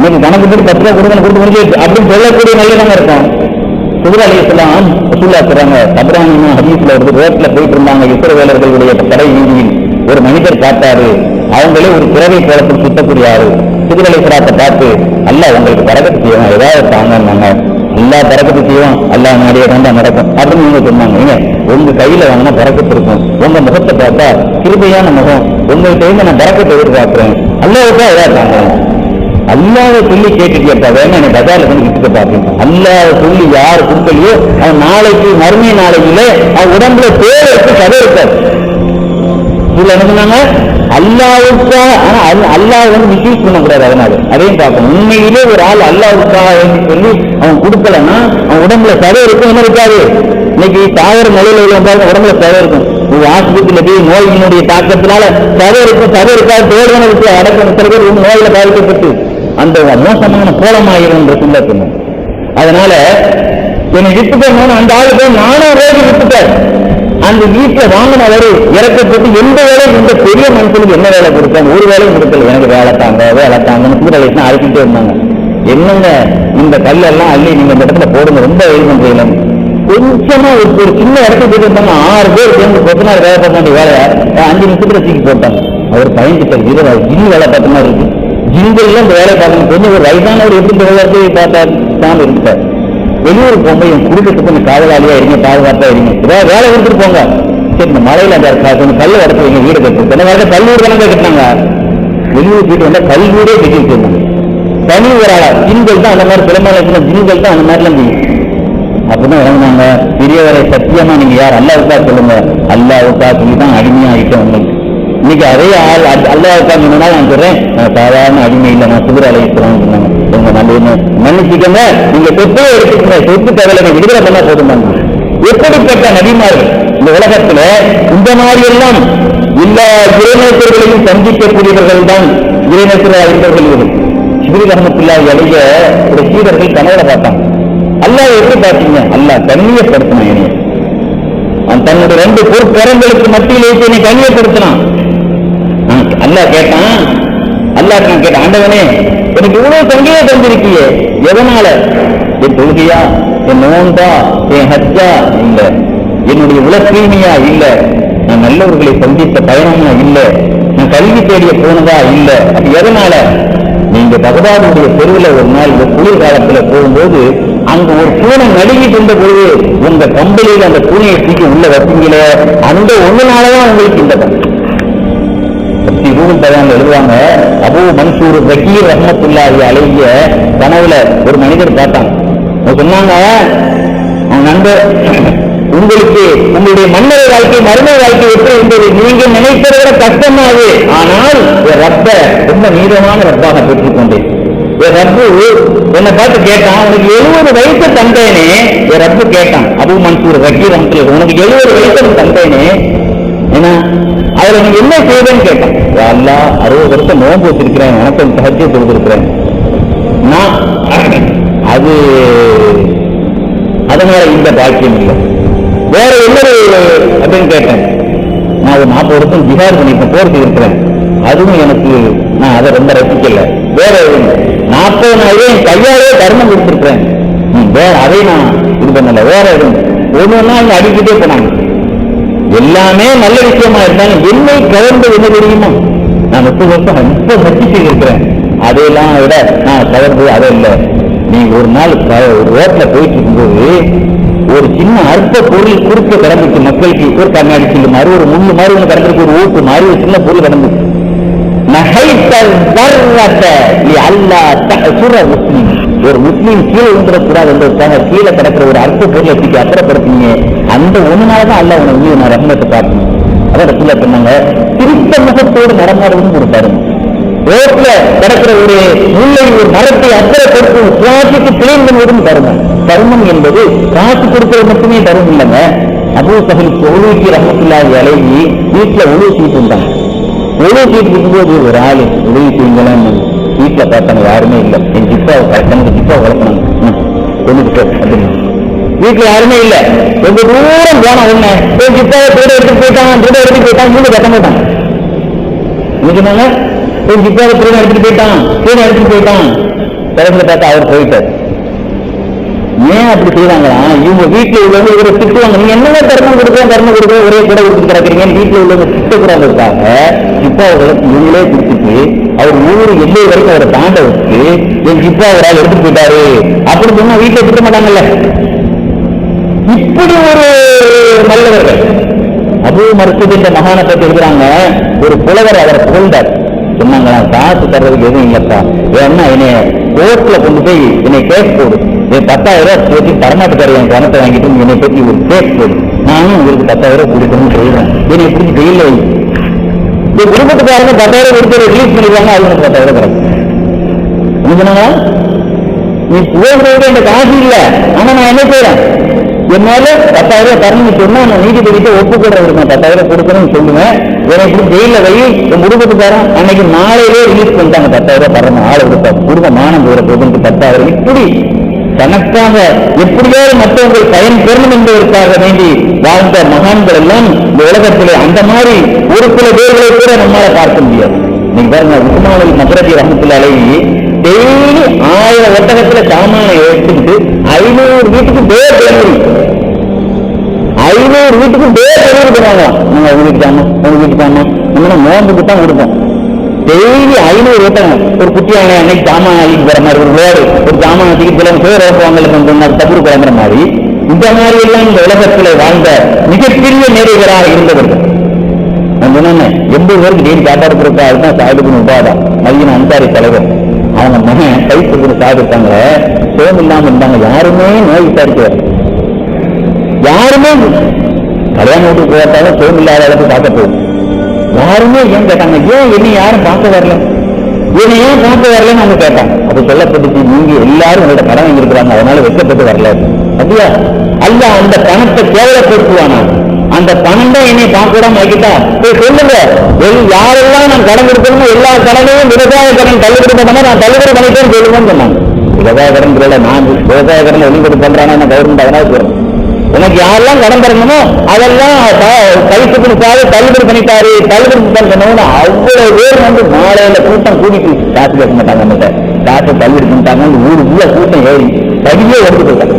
நீங்க கணக்கு போட்டு 10 ரூபாய் கொடுங்க கொடுத்து முடிஞ்சு அப்படின்னு சொல்லக்கூடிய நல்லதாக இருக்கும். சுகுர் அலைஹிஸ்ஸலாம் ரசூலுல்லாஹ் சொல்றாங்க, தப்ரானி ஹதீஸ்ல இருந்து ரோட்ல போயிட்டு இருந்தாங்க. இஸ்ரவேலர்களுடைய கடை வீதியில் ஒரு மனிதர் பார்த்தாரு. அவங்களே ஒரு பிறவை கோலத்தில் சுத்தக்கூடிய ஆறு. சுகுர் அலைஹிஸ்ஸலாத்தை பார்த்து, அல்லாஹ் உங்களுக்கு பரக்கத்து செய்வான், ஏதாவது தாங்க, எல்லா பரக்கத்து செய்வோம், அல்லா நாடிய தான் நடக்கும் அப்படின்னு நீங்க சொன்னாங்க. உங்க கையில வாங்கினா பரக்கத்து இருக்கும். உங்க முகத்தை பார்த்தா கிருபையான முகம், உங்கள்கிட்ட இருந்து நான் பரக்கத்தை எதிர்பார்க்கிறேன், அல்லாவுக்கா ஏதாவது தாங்க. அல்லாத சொல்லி கேட்டுட்டா வேணா எனக்கு பஜார்ல வந்து விட்டுக்க பார்ப்பேன். அல்லாத சொல்லி யாரு கொடுக்கலையோ அவன் நாளைக்கு மறுமை நாளைக்குல அவன் உடம்புல பேர் இருக்கு, கதை இருக்காது. இதுல என்ன சொன்னாங்க? அல்லாவுக்கா, ஆனா அல்லாஹ் வந்து மிஸ்யூஸ் பண்ணக்கூடாது. அதனால அதையும் பார்க்கணும். உண்மையிலே ஒரு ஆள் அல்லாவுக்காக சொல்லி அவன் கொடுக்கலன்னா அவன் உடம்புல சதை இருக்கும், என்ன இருக்காது. இன்னைக்கு தாவர நிலையில உள்ள உடம்புல சதை இருக்கும். ஒரு ஆஸ்பத்திரியில போய் நோயினுடைய தாக்கத்தினால சதை இருக்கும், சதை இருக்காது, தேர்தலை விட்டு அடக்கம் சில பேர் நோயில பாதிக்கப்பட்டு அந்த மோசமான கோலமாயிரும் என்று சொல்ல சொன்னோம். அதனால என்னை விட்டுட்டோம். அந்த ஆளு போய் 400 ரூபாய்க்கு விட்டுட்டார். அந்த வீட்டுல வாங்கினவர் இறக்கப்பட்டு எந்த வேலையும் இந்த பெரிய மனுஷனுக்கு என்ன வேலை கொடுத்தாங்க? ஒரு வேலையும் கொடுக்கல. எனக்கு வேலை தாங்கன்னு சூழலை அழைச்சிட்டே இருந்தாங்க. என்னங்க இந்த கல்லெல்லாம் அள்ளி நீங்க இந்த இடத்துல போடுங்க, ரொம்ப வெயில் பண்றீங்க. கொஞ்சமா ஒரு சின்ன இடத்துக்கு போயிட்டு இருந்தாங்க. 6 பேர் சேர்ந்து கொத்தனார் வேலை பார்க்க வேண்டிய வேலையை 5 நிமிஷத்துல தூக்கி போட்டாங்க. அவர் 15 பேர் ஜின் வேலை பார்த்த மாதிரி இருக்கு. ஜின்கள்லாம் இந்த வேலை பார்க்கணும். கொஞ்சம் ஒரு வயசானவர் எப்படி வேலை பார்த்தார் தான் இருக்கார். வெளியூர் போகும்போது என் குடும்பத்துக்கு கொஞ்சம் காவலாளியா இருங்க, பாதுகாப்பா இருங்க, ஏதாவது வேலை கொடுத்துட்டு போங்க. சரி, இந்த மலையில அந்த கொஞ்சம் கல் இடத்துல எங்க வீடு கட்டு சில வேலை கல்லூர் தானே கட்டினாங்க. வெளியூர் வீட்டு வந்தா கல்வீடே கட்டிட்டு இருந்தாங்க. தனி ஒரு ஆளா ஜின்கள் தான் அந்த மாதிரி சிலமால ஜின்கள் தான் அந்த மாதிரிலாம் செய்யும். அப்படிதான் இறங்கினாங்க. பெரியவரை சத்தியமா நீங்க யார் அல்லாவுக்கா சொல்லுங்க. அல்லாவுக்கா சொல்லி தான் அடிமையாகிட்டேன் உங்களுக்கு. இன்னைக்கு அதே ஆள் அல்லாவுக்கா சொன்னா நான் சொல்றேன் சாதாரண அடிமை இல்லை, நான் சுகர் அழைக்கிறேன் சொன்னாங்க. உங்க நல்ல மன்னிச்சுக்கங்க, நீங்க சொத்தே எடுத்துக்கங்க, சொத்து தகவலை விடுதலை பண்ணா போதும். எப்படிப்பட்ட நபிமார்கள் இந்த உலகத்துல இந்த மாதிரி எல்லாம் எல்லா இறைநேசர்களையும் சந்திக்கக்கூடியவர்கள் தான் இறைநேசர்களாக இருந்தவர்கள். ஜிப்ரீல் ரஹ்மத்துல்லாஹி அலைஹி ஒரு சீடர்கள் கனவுல பார்த்தாங்க. அல்லாஹ் எப்படி பார்த்தீங்க? அல்லாஹ் கண்ணியப்படுத்தினான் என்னைய. தன்னுடைய 2 பொற்கரங்களுக்கு மத்தியில் வைத்து என்னை கண்ணியப்படுத்தினான். அல்லாஹ் கேட்டான், அல்லாஹ் கேட்டான், ஆண்டவனே எனக்கு இவ்வளவு சங்கையை தந்திருக்கியே, எதனால? என் தொழுகையா, என் நோன்பா, என் ஹஜ்ஜா இல்ல, என்னுடைய உலகீமையா இல்ல, நான் நல்லவர்களை சந்தித்த பயணமா இல்ல, நான் கல்வி தேடிய போனதா இல்ல, அது எதனால? நீங்க பகதாதுடைய தெருவில் ஒரு நாள் இந்த குளிர் காலத்துல போகும்போது அங்க ஒரு பூனை நடுங்கிட்டு இருந்த பொழுது உங்க கம்பளியில் அந்த பூனையை தூக்கி உள்ள வச்சீங்களே, அந்த ஒண்ணுனாலதான் உங்களுக்கு இந்த ரூல் பயான் எழுதுவாங்க. அபூ மன்சூர் ஜக்கீர் ரஹ்மத்துல்லாஹி அலைஹி கனவுல ஒரு மனிதர் பார்த்தாங்க. சொன்னாங்க, அவன் நண்பர், உங்களுக்கு உங்களுடைய மன்னரை வாழ்க்கை மருமை வாழ்க்கை எப்படி இருந்தது? நீங்க நினைக்கிறத விட கஷ்டமாது, ஆனால் ரப்ப ரொம்ப நீளமான ரப்பாக பெற்றுக்கொண்டேன். என் ரப்பு என்னை பார்த்து கேட்டான், உனக்கு 70 வயசு தந்தேனே. என் ரப்பு கேட்டான், அபூ மன்சூர் ஜக்கீர் ரஹ்மத்துல்லாஹி, உனக்கு 70 வயசு தந்தேனே, ஏன்னா அதுல நீங்க என்ன செய்வேன்னு கேட்டான். அல்லாஹ் 60 வருஷம் நோன்பு வச்சிருக்கிறேன், வணக்கம் தஹஜ்ஜுத் தொழுதிருக்கிறேன் நான், அது அதனால இந்த பாக்கியம் இல்லை. வேற என்ன அப்படின்னு கேட்டேன். நான் ஒரு 40 வருஷம் ஜிஹாத் பண்ணிப்பேன், போர் செய்திருக்கிறேன், அதுவும் எனக்கு நான் அதை ரொம்ப ரசிக்கல. வேற 40 நாளே என் கையாலே தர்மம் கொடுத்திருக்கிறேன், வேற அதை நான் இது பண்ணல. வேற ஒண்ணுன்னா இங்க அடிக்கிட்டே போனாங்க. எல்லாமே நல்ல விஷயமா இருந்தாலும் என்னை கவர்ந்து என்ன தெரியுமா, நான் 30 வருஷம் ஹஜ்ஜி செய்திருக்கிறேன், அதையெல்லாம் விட நான் கவர்ந்து அதை இல்லை. நீ ஒரு நாள் ஒரு ரோட்ல போயிட்டு இருக்கும்போது ஒரு சின்ன அற்ப பொருள் குறுக்க கிடந்துச்சு, மக்களுக்கு ஒரு கண்ணாடி சில்லு மாதிரி, ஒரு முள்ளு மாதிரி ஒன்று கிடந்திருக்கு, ஒரு ஊட்டு மாதிரி ஒரு சின்ன பொருள் கிடந்துச்சு. ஒரு முஸ்லீம் கீழே விழுந்துடக்கூடாது என்பதற்காக கீழே கிடக்கிற ஒரு அற்ப பொருளை தூக்கி அப்புறப்படுத்தீங்க, அந்த ஒண்ணுனாலதான் அல்ல உனக்கு நான் ரஹ்மத்தை பார்க்கணும். அதான் சொல்ல சொன்னாங்க, திருத்த முகத்தோடு நடமாடுவதும் ஒரு தரும். ரோட்ல கிடக்கிற ஒரு முல்லை ஒரு மரத்தை அப்புறப்படுத்தி சுவாசிக்கு கிளீன் பண்ணுவதும் தருமம். தர்மம் என்பது காசு கொடுக்கிறது மட்டுமே தரும் இல்லைங்க. அபூ சஹல் ஒழுக்கி ரஹ்மத்துல்லாஹி அலைஹி வீட்டுல ஒழுவு சீட்டு இருந்தாங்க. ஒழுவு சீட்டு இருக்கும்போது ஒரு ஆளு உதவி செய்யுங்களான்னு வீட்டுல பார்த்தாங்க, யாருமே இல்லை. என் ஜிப்பாவை எனக்கு ஜிப்பாவை வளர்க்கணும் கொண்டுட்டு அப்படின்னு வீட்டுல யாருமே இல்லை. ரொம்ப தூரம் போன உடனே என் ஜிப்பாவை கூட எடுத்துட்டு போயிட்டான், வீடு கட்ட மாட்டான். சொன்னாங்க, என் ஜிப்பாவை கூட எடுத்துட்டு போயிட்டான். கடைசியில் பார்த்தா அவர் போயிட்டார். ஏன் அப்படி செய்வாங்களா? இவங்க வீட்டுல உள்ளவங்க இவரை திட்டுவாங்க, நீங்க என்னங்க தர்மம் கொடுக்க ஒரே கூட கொடுத்து கிடக்குறீங்க, வீட்டுல உள்ளவங்க திட்டக்கூடாதுக்காக ஜிப்பாவை இவங்களே கொடுத்துட்டு அவர் ஊரு எல்லை வரைக்கும் அவரை தாண்ட வச்சு என் ஜிப்பா அவரால் எடுத்துட்டு போயிட்டாரு அப்படின்னு சொன்னா வீட்டுல திட்ட மாட்டாங்கல்ல. இப்படி ஒரு நல்லவர்கள் அபூ மர்சூத் என்ற மகானை பற்றி எழுதுறாங்க. ஒரு புலவர் அவரை புகழ்ந்தார். சொன்னாங்க, காசு தர்றதுக்கு எதுவும் இல்லப்பா, ஏன்னா என்னைய கோர்ட்ல கொண்டு போய் என்னை கேஸ் போடு, 10,000 ரூபாய் போட்டு தரமாட்டுக்காரு என் பணத்தை வாங்கிட்டு என்னை பற்றி ஒரு கேஸ் போடு, நானும் உங்களுக்கு 10,000 ரூபாய் கொடுக்கணும்னு சொல்றேன், என்னை பிடிச்சி வெயில்ல வை. இந்த குடும்பத்துக்காரங்க 10,000 கொடுத்து ரிலீஸ் பண்ணிடுவாங்க, அது எனக்கு 10,000 கிடைக்கும். சொன்னாங்க, நீ போகிறது என்ற காசு இல்லை, ஆனா நான் என்ன செய்யறேன், என்னால 10,000 ரூபாய் தரணும்னு சொன்னா நான் நீதிபதிக்கு ஒப்புக்கொடுறேன், 10,000 கொடுக்கணும்னு சொல்லுவேன், எனக்கு ஜெயில வை. என் குடும்பத்துக்காரன் அன்னைக்கு நாளையிலே ரிலீஸ் பண்ணிட்டாங்க, 10,000 ரூபாய் தரணும், ஆளை கொடுத்தா குடும்ப மானம் போற போது 10,000. இப்படி தனக்காக எப்படியாவது மற்றவர்கள் பயன் பெறணும் என்பதற்காக வேண்டி வாழ்ந்த மகான்கள் எல்லாம் இந்த உலகத்திலே அந்த மாதிரி ஒரு சில பேர்களை கூட நம்மால பார்க்க முடியாது. நீங்க பாருங்க, உஸ்மான் மக்ரதி ரஹ்மத்துல்லாஹி அலைஹி டெய்லி 1000 ஒட்டகத்துல சாமானை எடுத்துக்கிட்டு 500 வீட்டுக்கு பேர் டெலிவரி, 500 வீட்டுக்கு பேர் டெலிவரி பண்ணுவாங்க. நாங்க உங்க வீட்டுக்கு தாமா நம்ம நோம்புக்கு தான் கொடுப்போம். டெய்லி 500 ஒட்டகம் ஒரு குட்டியான அன்னைக்கு சாமான் அழிக்கு போற மாதிரி ஒரு லோடு, ஒரு சாமான் அழிக்கு பேர் ஓட்டுவாங்க தப்பு கிளம்புற மாதிரி. இந்த மாதிரி எல்லாம் இந்த உலகத்தில் வாழ்ந்த மிகப்பெரிய நேரிகராக இருந்தவர்கள். நான் சொன்னேன், 80 பேருக்கு டெய்லி சாப்பாடு கொடுத்தா அதுதான் சாஹிபுன் உபாதா மதீனா அன்சாரி தலைவர். அவங்க மகன் கைப்பற்றி சாப்பிட்டாங்க, சோம் இல்லாம இருந்தாங்க, யாருமே நோய் விசாரிக்க யாருமே கல்யாணம் வீட்டுக்கு போட்டாலும் சோம் இல்லாத அளவுக்கு பார்க்க போகும். யாருமே ஏன் கேட்டாங்க, ஏன் என்னை யாரும் பார்க்க வரல, என்னை ஏன் பார்க்க வரலன்னு அவங்க கேட்டாங்க. அப்ப சொல்லப்பட்டுச்சு, நீங்க எல்லாரும் உங்களோட கடன் வாங்கியிருக்கிறாங்க, அதனால வெட்கப்பட்டு வரல. அப்படியா? அல்ல அந்த பணத்தை கேவலப்படுத்துவானா? அந்த பணம் தான் என்னை பார்க்க விடாம ஆக்கிட்டா. சொல்லுங்க, யாரெல்லாம் நான் கடன் கொடுக்கணுமோ எல்லா கடனையும் விவசாய கடன் தள்ளுபடி பண்ணா நான் தள்ளுபடி பண்ணிட்டேன்னு சொல்லுவோம்னு சொன்னாங்க. விவசாய கடன் நான் விவசாய கடன் ஒழுங்கு பண்றானா கவர்மெண்ட் அதனால சொல்றேன். உனக்கு யாரெல்லாம் கடன் தரணுமோ அதெல்லாம் கைத்துக்காக தள்ளுபடி பண்ணிட்டாரு, தள்ளுபடி பண்ணணும்னு அவ்வளவு பேர் மாலையில கூட்டம் கூட்டிட்டு காசு கேட்க மாட்டாங்க. நம்மகிட்ட காசை தள்ளுபடி பண்ணிட்டாங்க. ஊரு உள்ள கூட்டம் ஏறி படியே எடுத்து போட்டாங்க.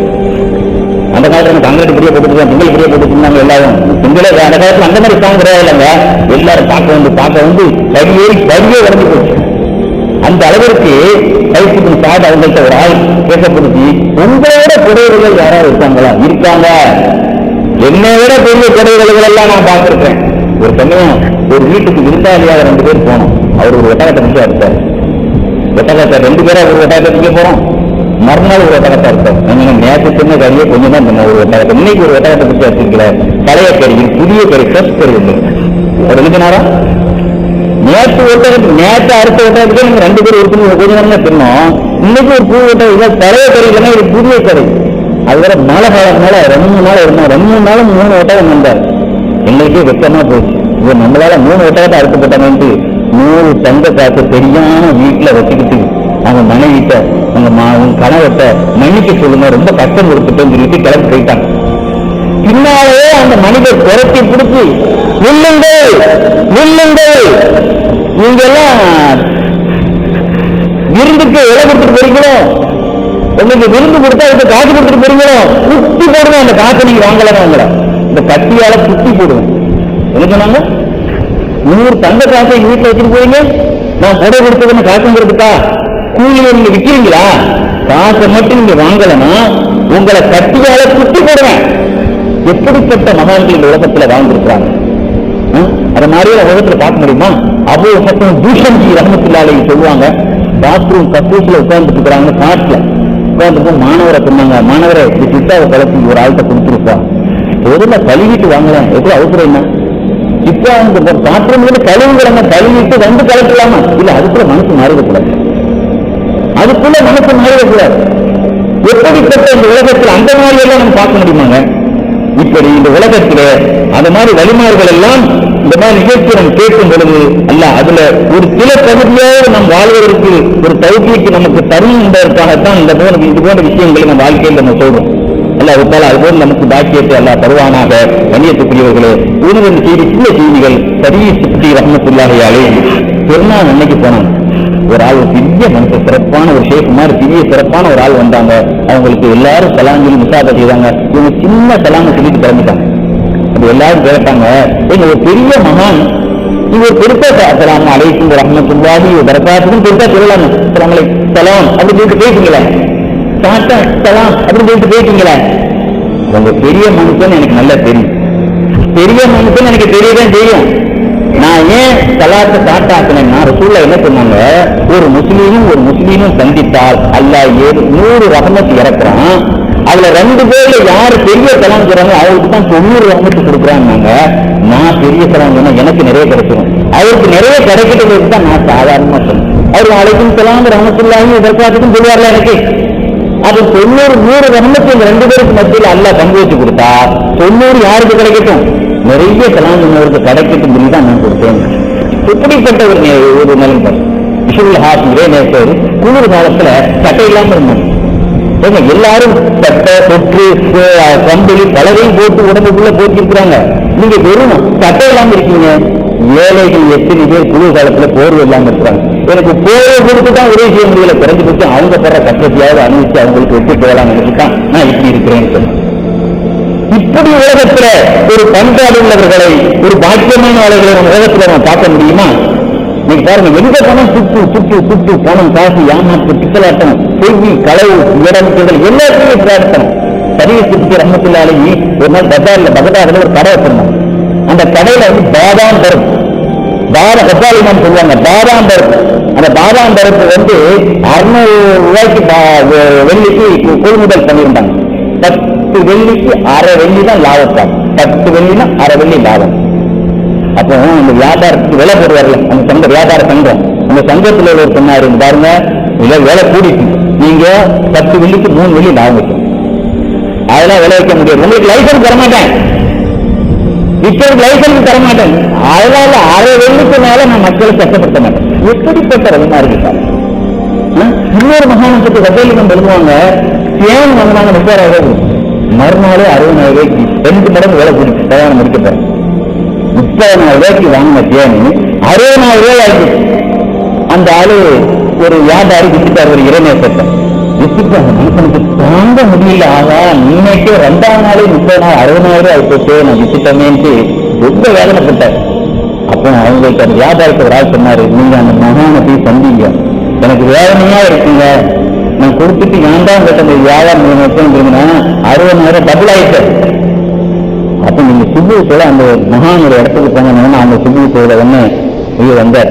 அந்த காலத்துல காங்கிரஸ் பெரிய போட்டுருக்காங்க, திங்கள் பெரிய போட்டுருந்தாங்க. எல்லாரும் திங்களே அந்த காலத்துல அந்த மாதிரி சாங் கிடையாது இல்லைங்க. எல்லாரும் பார்க்க வந்து படியே உடம்பு போச்சு. அந்த அளவிற்கு கைத்துக்கு சாட் அவங்கள்ட்ட ஒரு ஆள் பேசப்படுத்தி, உங்களோட குறைவுகள் யாராவது இருக்காங்க? என்னை விட பெரிய குறைவுகள் எல்லாம் நான் பார்த்திருக்கேன். ஒரு சமயம் ஒரு வீட்டுக்கு விருந்தாளியாக 2 பேர் போனோம். அவர் ஒரு ஒட்டகத்தை முடிச்சா இருக்காரு. ஒட்டகத்தை 2 பேரா ஒரு ஒட்டகத்தை போறோம். மறுநாள் ஒரு ஒட்டகத்தை இருக்காரு. நேற்று சின்ன கறியை கொஞ்சம் தான் ஒரு ஒட்டகத்தை, இன்னைக்கு ஒரு ஒட்டகத்தை பிடிச்சி வச்சிருக்கல. பழைய கறி, புதிய கறி, ஃப்ரெஷ் கறி இல்லை. ஒரு எழுதினாரா? நேற்று அடுத்த ஒட்டகத்துக்கு நீங்க 2 பேர் இருக்கணும், கொஞ்சம் நேரம் தின்னோம். இன்னைக்கு ஒரு புது ஒட்டகம், பழைய கறி இல்லைன்னா இது புதிய கறி. அது வேற மழை காலத்தினால 2-3 நாள் இருந்தோம். 2-3 நாளும் 3 ஒட்டகம் வந்தார். எங்களுக்கே வெக்கமா போச்சு. இது நம்மளால 3 ஒட்டகத்தை அறுக்கப்பட்டாங்கன்ட்டு 100 தங்க காசு தெரியாம வீட்டுல வச்சுக்கிட்டு அவங்க மனைவிட்ட அவங்க கணவத்தை மன்னிக்க சொல்லுங்க, ரொம்ப கஷ்டம் கொடுத்துட்டோன்னு சொல்லிட்டு கிளம்பி போயிட்டாங்க. பின்னாலே அந்த மனிதர் குறைச்சி பிடிச்சி, நில்லுங்கள் நீங்க எல்லாம் விருந்துக்கு இலை கொடுத்துட்டு போறீங்களோ, உங்களுக்கு விருந்து கொடுத்தா அதுக்கு காசு கொடுத்துட்டு போறீங்களோ, குத்தி போடுவேன். அந்த காசை நீங்க வாங்கலாம், உங்களை இந்த கத்தியால குத்தி போடுவேன். என்ன சொன்னாங்க? 100 தங்க காசை வீட்டுல வச்சுட்டு போறீங்க, நான் கொடை கொடுத்ததுன்னு காசுங்கிறதுக்கா கூலியை நீங்க விற்கிறீங்களா? காசை மட்டும் நீங்க வாங்கலன்னா உங்களை கத்தியால குத்தி போடுவேன். எப்படிப்பட்ட மகான்கள் இந்த உலகத்துல வாழ்ந்திருக்கிறாங்க. அது மாதிரியான உலகத்துல பார்க்க முடியுமா? அவ்வளவு சட்டம் தூஷன்ஜி ரஹமத்துல்லாஹி சொல்லுவாங்க, பாத்ரூம் கக்கூஸ்ல உட்கார்ந்துட்டு இருக்கிறாங்க. காட்டுல உட்கார்ந்துட்டு மாணவரை சொன்னாங்க, மாணவரை சித்தாவை கலப்பி ஒரு ஆள்கிட்ட கொடுத்துருப்பாங்க. முதல்ல கழுவிட்டு வாங்கலாம், எவ்வளவு அவசரம் என்ன? இப்ப அவங்க பாத்ரூம்ல கழுவுங்கிறாங்க, கழுவிட்டு வந்து கலக்கலாமா? இல்ல, அதுக்குள்ள மனசு மாறிடக்கூடாது, அதுக்குள்ள மனசு மாறிடக்கூடாது. எப்படிப்பட்ட இந்த உலகத்தில் அந்த மாதிரி எல்லாம் நம்ம பார்க்க முடியுமாங்க? இப்படி இந்த உலகத்திலே அந்த மாதிரி வழிமார்கள் எல்லாம் இந்த மாதிரி நிகழ்ச்சி நம்ம கேட்கும் பொழுது அல்ல, அதுல ஒரு சில பகுதியோடு நம் வாழ்வதற்கு ஒரு தௌஃபீக் நமக்கு தரும் என்பதற்காகத்தான் இது போன்ற விஷயங்களை நம்ம வாழ்க்கையில் நம்ம சொல்றோம். அல்ல அதுபோல அதுபோல் நமக்கு பாக்கியத்தை அல்ல தருவானாக. கண்ணியத்துக்குரியவர்களே, ஊரில் செய்தி சில செய்திகள் சதீஸ் ரஹ்மத்துல்லாஹி அலைஹி பெருநாள் அன்னைக்கு போனாங்க. ஒரு ஆள் பெரிய மனுஷன், சிறப்பான ஒரு ஷேக் மாதிரி பெரிய சிறப்பான ஒரு ஆள் வந்தாங்க. அவங்களுக்கு எல்லாரும் சலாம் சொல்லி முசாபா செய்தாங்க. இவங்க சின்ன சலாம சொல்லிட்டு கிளம்பிட்டாங்க. அப்படி எல்லாரும் கேட்டாங்க, எங்க ஒரு பெரிய மகான், நீங்க ஒரு பெருசா சலாம் அலைக்கும் ரஹ்மத்துல்லாஹி வரகாத்துக்கும் பெருசா சொல்லலாங்க. சலாம் அப்படி சொல்லிட்டு பேசுங்களேன், சலாம் அப்படின்னு சொல்லிட்டு பேசுங்களேன். உங்க பெரிய மனுஷன் எனக்கு நல்லா தெரியும், பெரிய மனுஷன் எனக்கு தெரியதான் தெரியும். நான் ஏன் சலாத்தை சாட்டாக்குனேன்னா, ரசூலுல்லாஹ் என்ன சொன்னாங்க, ஒரு முஸ்லீமும் சந்தித்தால் அல்லாஹ் 100 ரஹ்மத் இறக்குறான். அதுல 2 பேர்ல யாரு பெரிய சலாம் சொல்றாங்க அவருக்கு தான் 90 ரஹ்மத் கொடுக்குறாங்க. நான் பெரிய சலாம் சொன்னா எனக்கு நிறைய கிடைச்சிடும், அவருக்கு நிறைய கிடைக்கிட்டு தான் நான் சாதாரணமா சொன்னேன். அவருக்கு அலைக்கும் சலாம் ரஹ்மத்துல்லாஹி வரகாத்துக்கும் சொல்லுவார்ல எனக்கு. அது 90 ரஹ்மத் இந்த 2 பேருக்கு மத்தியில் அல்லாஹ் பங்கு வச்சு கொடுத்தா 90 யாருக்கு கிடைக்கட்டும், நிறைய சலாம் அவருக்கு கிடைக்கட்டும் சொல்லி தான் நான் கொடுத்தேன். இப்படிப்பட்ட ஒரு நிலைமை குளிர் காலத்துல சட்டை இல்லாம இருந்தாங்க. எல்லாரும் சட்டை தொற்று கம்பளி பலரையும் போட்டு உடம்புக்குள்ள போட்டிருக்கிறாங்க. நீங்க வெறும் சட்டை இல்லாம இருக்கீங்க. ஏழைகள் எத்தனை பேர் குளிர் காலத்துல போர்வை இல்லாம இருக்கிறாங்க. எனக்கு போர்வை கொடுத்துதான் உதவி செய்ய முடியல, குறைஞ்சு போச்சு அவங்க போடுற கஷ்டத்தையாவது அனுபவிச்சு அவங்களுக்கு வெற்றி போகலாம் நினைச்சுதான் நான் இப்படி இருக்கிறேன்னு சொன்னேன். இப்படி உலகத்துல ஒரு பண்பாடு உள்ளவர்களை, ஒரு பாக்கியமான ஆளுகளை நம்ம உலகத்துல நம்ம பார்க்க முடியுமா? நீங்க பாருங்க, எங்க பணம் சுட்டு பணம் காசு ஏமாற்று பித்தலாட்டம் செய்தி களவு இடங்கள் எல்லாத்தையும் பிரார்த்தனை. சதீஸ் ரஹ்மத்துல்லாஹி அலைஹி ஒரு நாள் பகதாதுல ஒரு கடை வச்சிருந்தோம். அந்த கடையில பாதாம் பருப்பு, கசாலிமான்னு சொல்லுவாங்க, பாதாம் பருப்பு. அந்த பாதாம் பருப்பு 600 ரூபாய்க்கு வெள்ளிக்கு கொள்முதல் பண்ணியிருந்தாங்க. 10 வெள்ளிக்கு அரை வெள்ளி தான் லாபத்தான். 10 வெள்ளினா அரை வெள்ளி லாபம். அப்போ அந்த வியாபாரத்துக்கு விலை போடுவார்ல அந்த சங்க வியாபார சங்கம், அந்த சங்கத்தில் ஒரு சொன்னாரு, பாருங்க இல்ல விலை கூடிட்டு நீங்க 10 வெள்ளிக்கு 3 வெள்ளி லாபம் வைக்கும், அதெல்லாம் விலை வைக்க முடியாது, உங்களுக்கு லைசன்ஸ் தர மாட்டேன், விற்கிறதுக்கு லைசன்ஸ் தர மாட்டேன், அதனால அரை வெள்ளிக்கு மேல நான் மக்களை கஷ்டப்படுத்த மாட்டேன். எப்படிப்பட்ட வலிமா இருக்கு. இன்னொரு மகாணத்துக்கு வகையிலும் எழுதுவாங்க, தேன் வாங்கினாங்க 30,000, மறுநாளே 60,000, 2 மடங்கு விலை கூடி கல்யாணம் முடிக்கப்பேன். 30,000 வாங்கின தேன் 60,000 ஆயிடுச்சு. அந்த ஆளு ஒரு வியாபாரி வித்துட்டார், ஒரு இறைநேசத்தை வித்துட்டு அந்த மனுஷனுக்கு தாங்க முடியல. ஆகா இன்னைக்கே 2ஆம் நாளே 30,000 60,000 ஆயிப்போச்சு, நான் வித்துட்டமேன்ட்டு ரொம்ப வேதனைப்பட்டார். அப்போ அவங்களுக்கு அந்த வியாபாரத்தை ஒரு ஆள் சொன்னாரு, நீங்க அந்த மகானத்தை சந்திங்க, எனக்கு வேதனையா இருக்குங்க, நான் கொடுத்துட்டு ஏன்தான் கேட்ட அந்த வியாபாரம் வச்சுருந்தீங்கன்னா 60,000 டபுள் ஆயிட்டு. அப்ப நீங்க சுபூசோட அந்த மகானுடைய இடத்துக்கு போனோம்னா அவங்க சுபூசோட ஒண்ணு இது வந்தார்,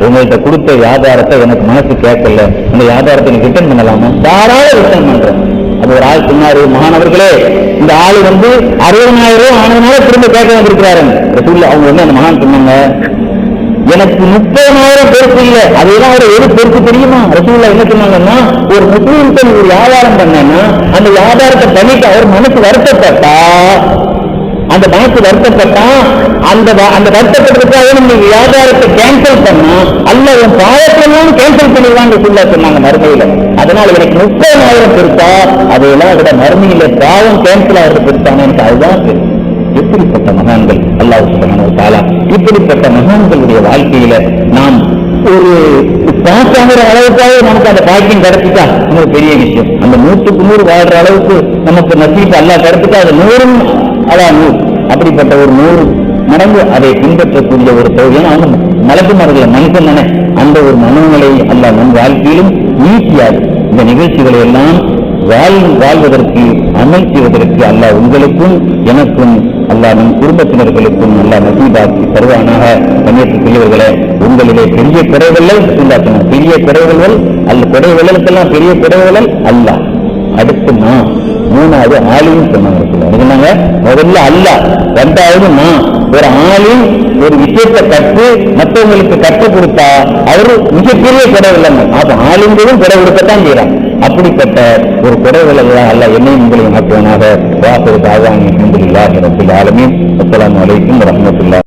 உங்கள்கிட்ட கொடுத்த வியாபாரத்தை எனக்கு மனசு கேட்கல, அந்த வியாபாரத்தை நீங்க ரிட்டர்ன் பண்ணலாமா? தாராள ரிட்டர்ன் பண்றேன். அது ஒரு ஆள் சொன்னாரு, மகானவர்களே இந்த ஆளு 60,000 ஆனதுனால திரும்ப கேட்க வந்திருக்கிறாரு. அவங்க வந்து அந்த மகான் சொன்னாங்க, எனக்கு 30,000 பொறுப்பு இல்லை, அதெல்லாம் ஒரு எது பொறுப்பு தெரியுமா? ரசூலுல்லாஹ் என்ன சொன்னாங்கன்னா, ஒரு முஸ்லீம்கள் ஒரு வியாபாரம் பண்ணேன்னா அந்த வியாபாரத்தை பண்ணிட்டு அவர் மனசு வருத்தப்பட்டா, அந்த மனசு வருத்தப்பட்டா அந்த வருத்தப்படுறதுக்காக நீங்க வியாபாரத்தை கேன்சல் பண்ணா அல்லாஹ் உன் பாவத்தையும் கேன்சல் பண்ணிடுவாங்க சொன்னாங்க மறுமையில. அதனால எனக்கு 30,000 பொறுத்தா அதையெல்லாம் விட மறுமையில பாவம் கேன்சல் ஆகிறது பொறுத்தானே, எனக்கு அதுதான் தெரியும். எப்படிப்பட்ட மகான்கள் அல்லாஹ் சுப்ஹானஹு வ தஆலா. இப்படிப்பட்ட மகான்களுடைய வாழ்க்கையில நாம் ஒரு பாசாங்கிற அளவுக்காக நமக்கு அந்த பாக்கியம் கிடைச்சிட்டா இன்னொரு பெரிய விஷயம். அந்த 100க்கு 100 வாழ்ற அளவுக்கு நமக்கு நசீப் அல்லாஹ் கிடைச்சிட்டா அது 100 அதான் 100. அப்படிப்பட்ட ஒரு 100 மடங்கு அதை பின்பற்றக்கூடிய ஒரு தொகை. அவங்க மலக்குமார்கள் மனுஷன் தானே, அந்த ஒரு மனநிலை அல்லாஹ் நம் வாழ்க்கையிலும் நீக்கியாது. இந்த நிகழ்ச்சிகளை எல்லாம் வாழ்வதற்கு அமல் செய்வதற்கு அல்லாஹ் உங்களுக்கும் எனக்கும் அல்லாஹ் நம் குடும்பத்தினர்களுக்கும் அல்லாஹ் நசீபாக்கி தருவானாக. கண்ணியத்துக்குரியவர்களே, உங்களிலே பெரிய குறைவல்லல் உண்டாக்கணும். பெரிய குறைவல்கள் அல்ல, குறைவல்லலுக்கெல்லாம் பெரிய குறைவல்லல் அல்லாஹ், அடுத்து நான், 3வது ஆலின்னு சொன்னாங்க. முதல்ல அல்லாஹ், 2வது நான். ஒரு ஆலிம் ஒரு விஷயத்தை கற்று மற்றவங்களுக்கு கற்றுக் கொடுத்தா அவரு மிகப்பெரிய குறைவில்லைங்க. அப்ப ஆலிங்களும் குறை கொடுக்கத்தான் செய்யறான். அப்படிப்பட்ட ஒரு குறைவில்லை அல்ல என்னையும் உங்களையும் ஆக்குவனாக. வாசல் தாவானி அல்ஹம்துலில்லாஹி ரப்பில் ஆலமீன். அஸ்ஸலாமு அலைக்கும் வரஹ்மத்துல்லாஹி.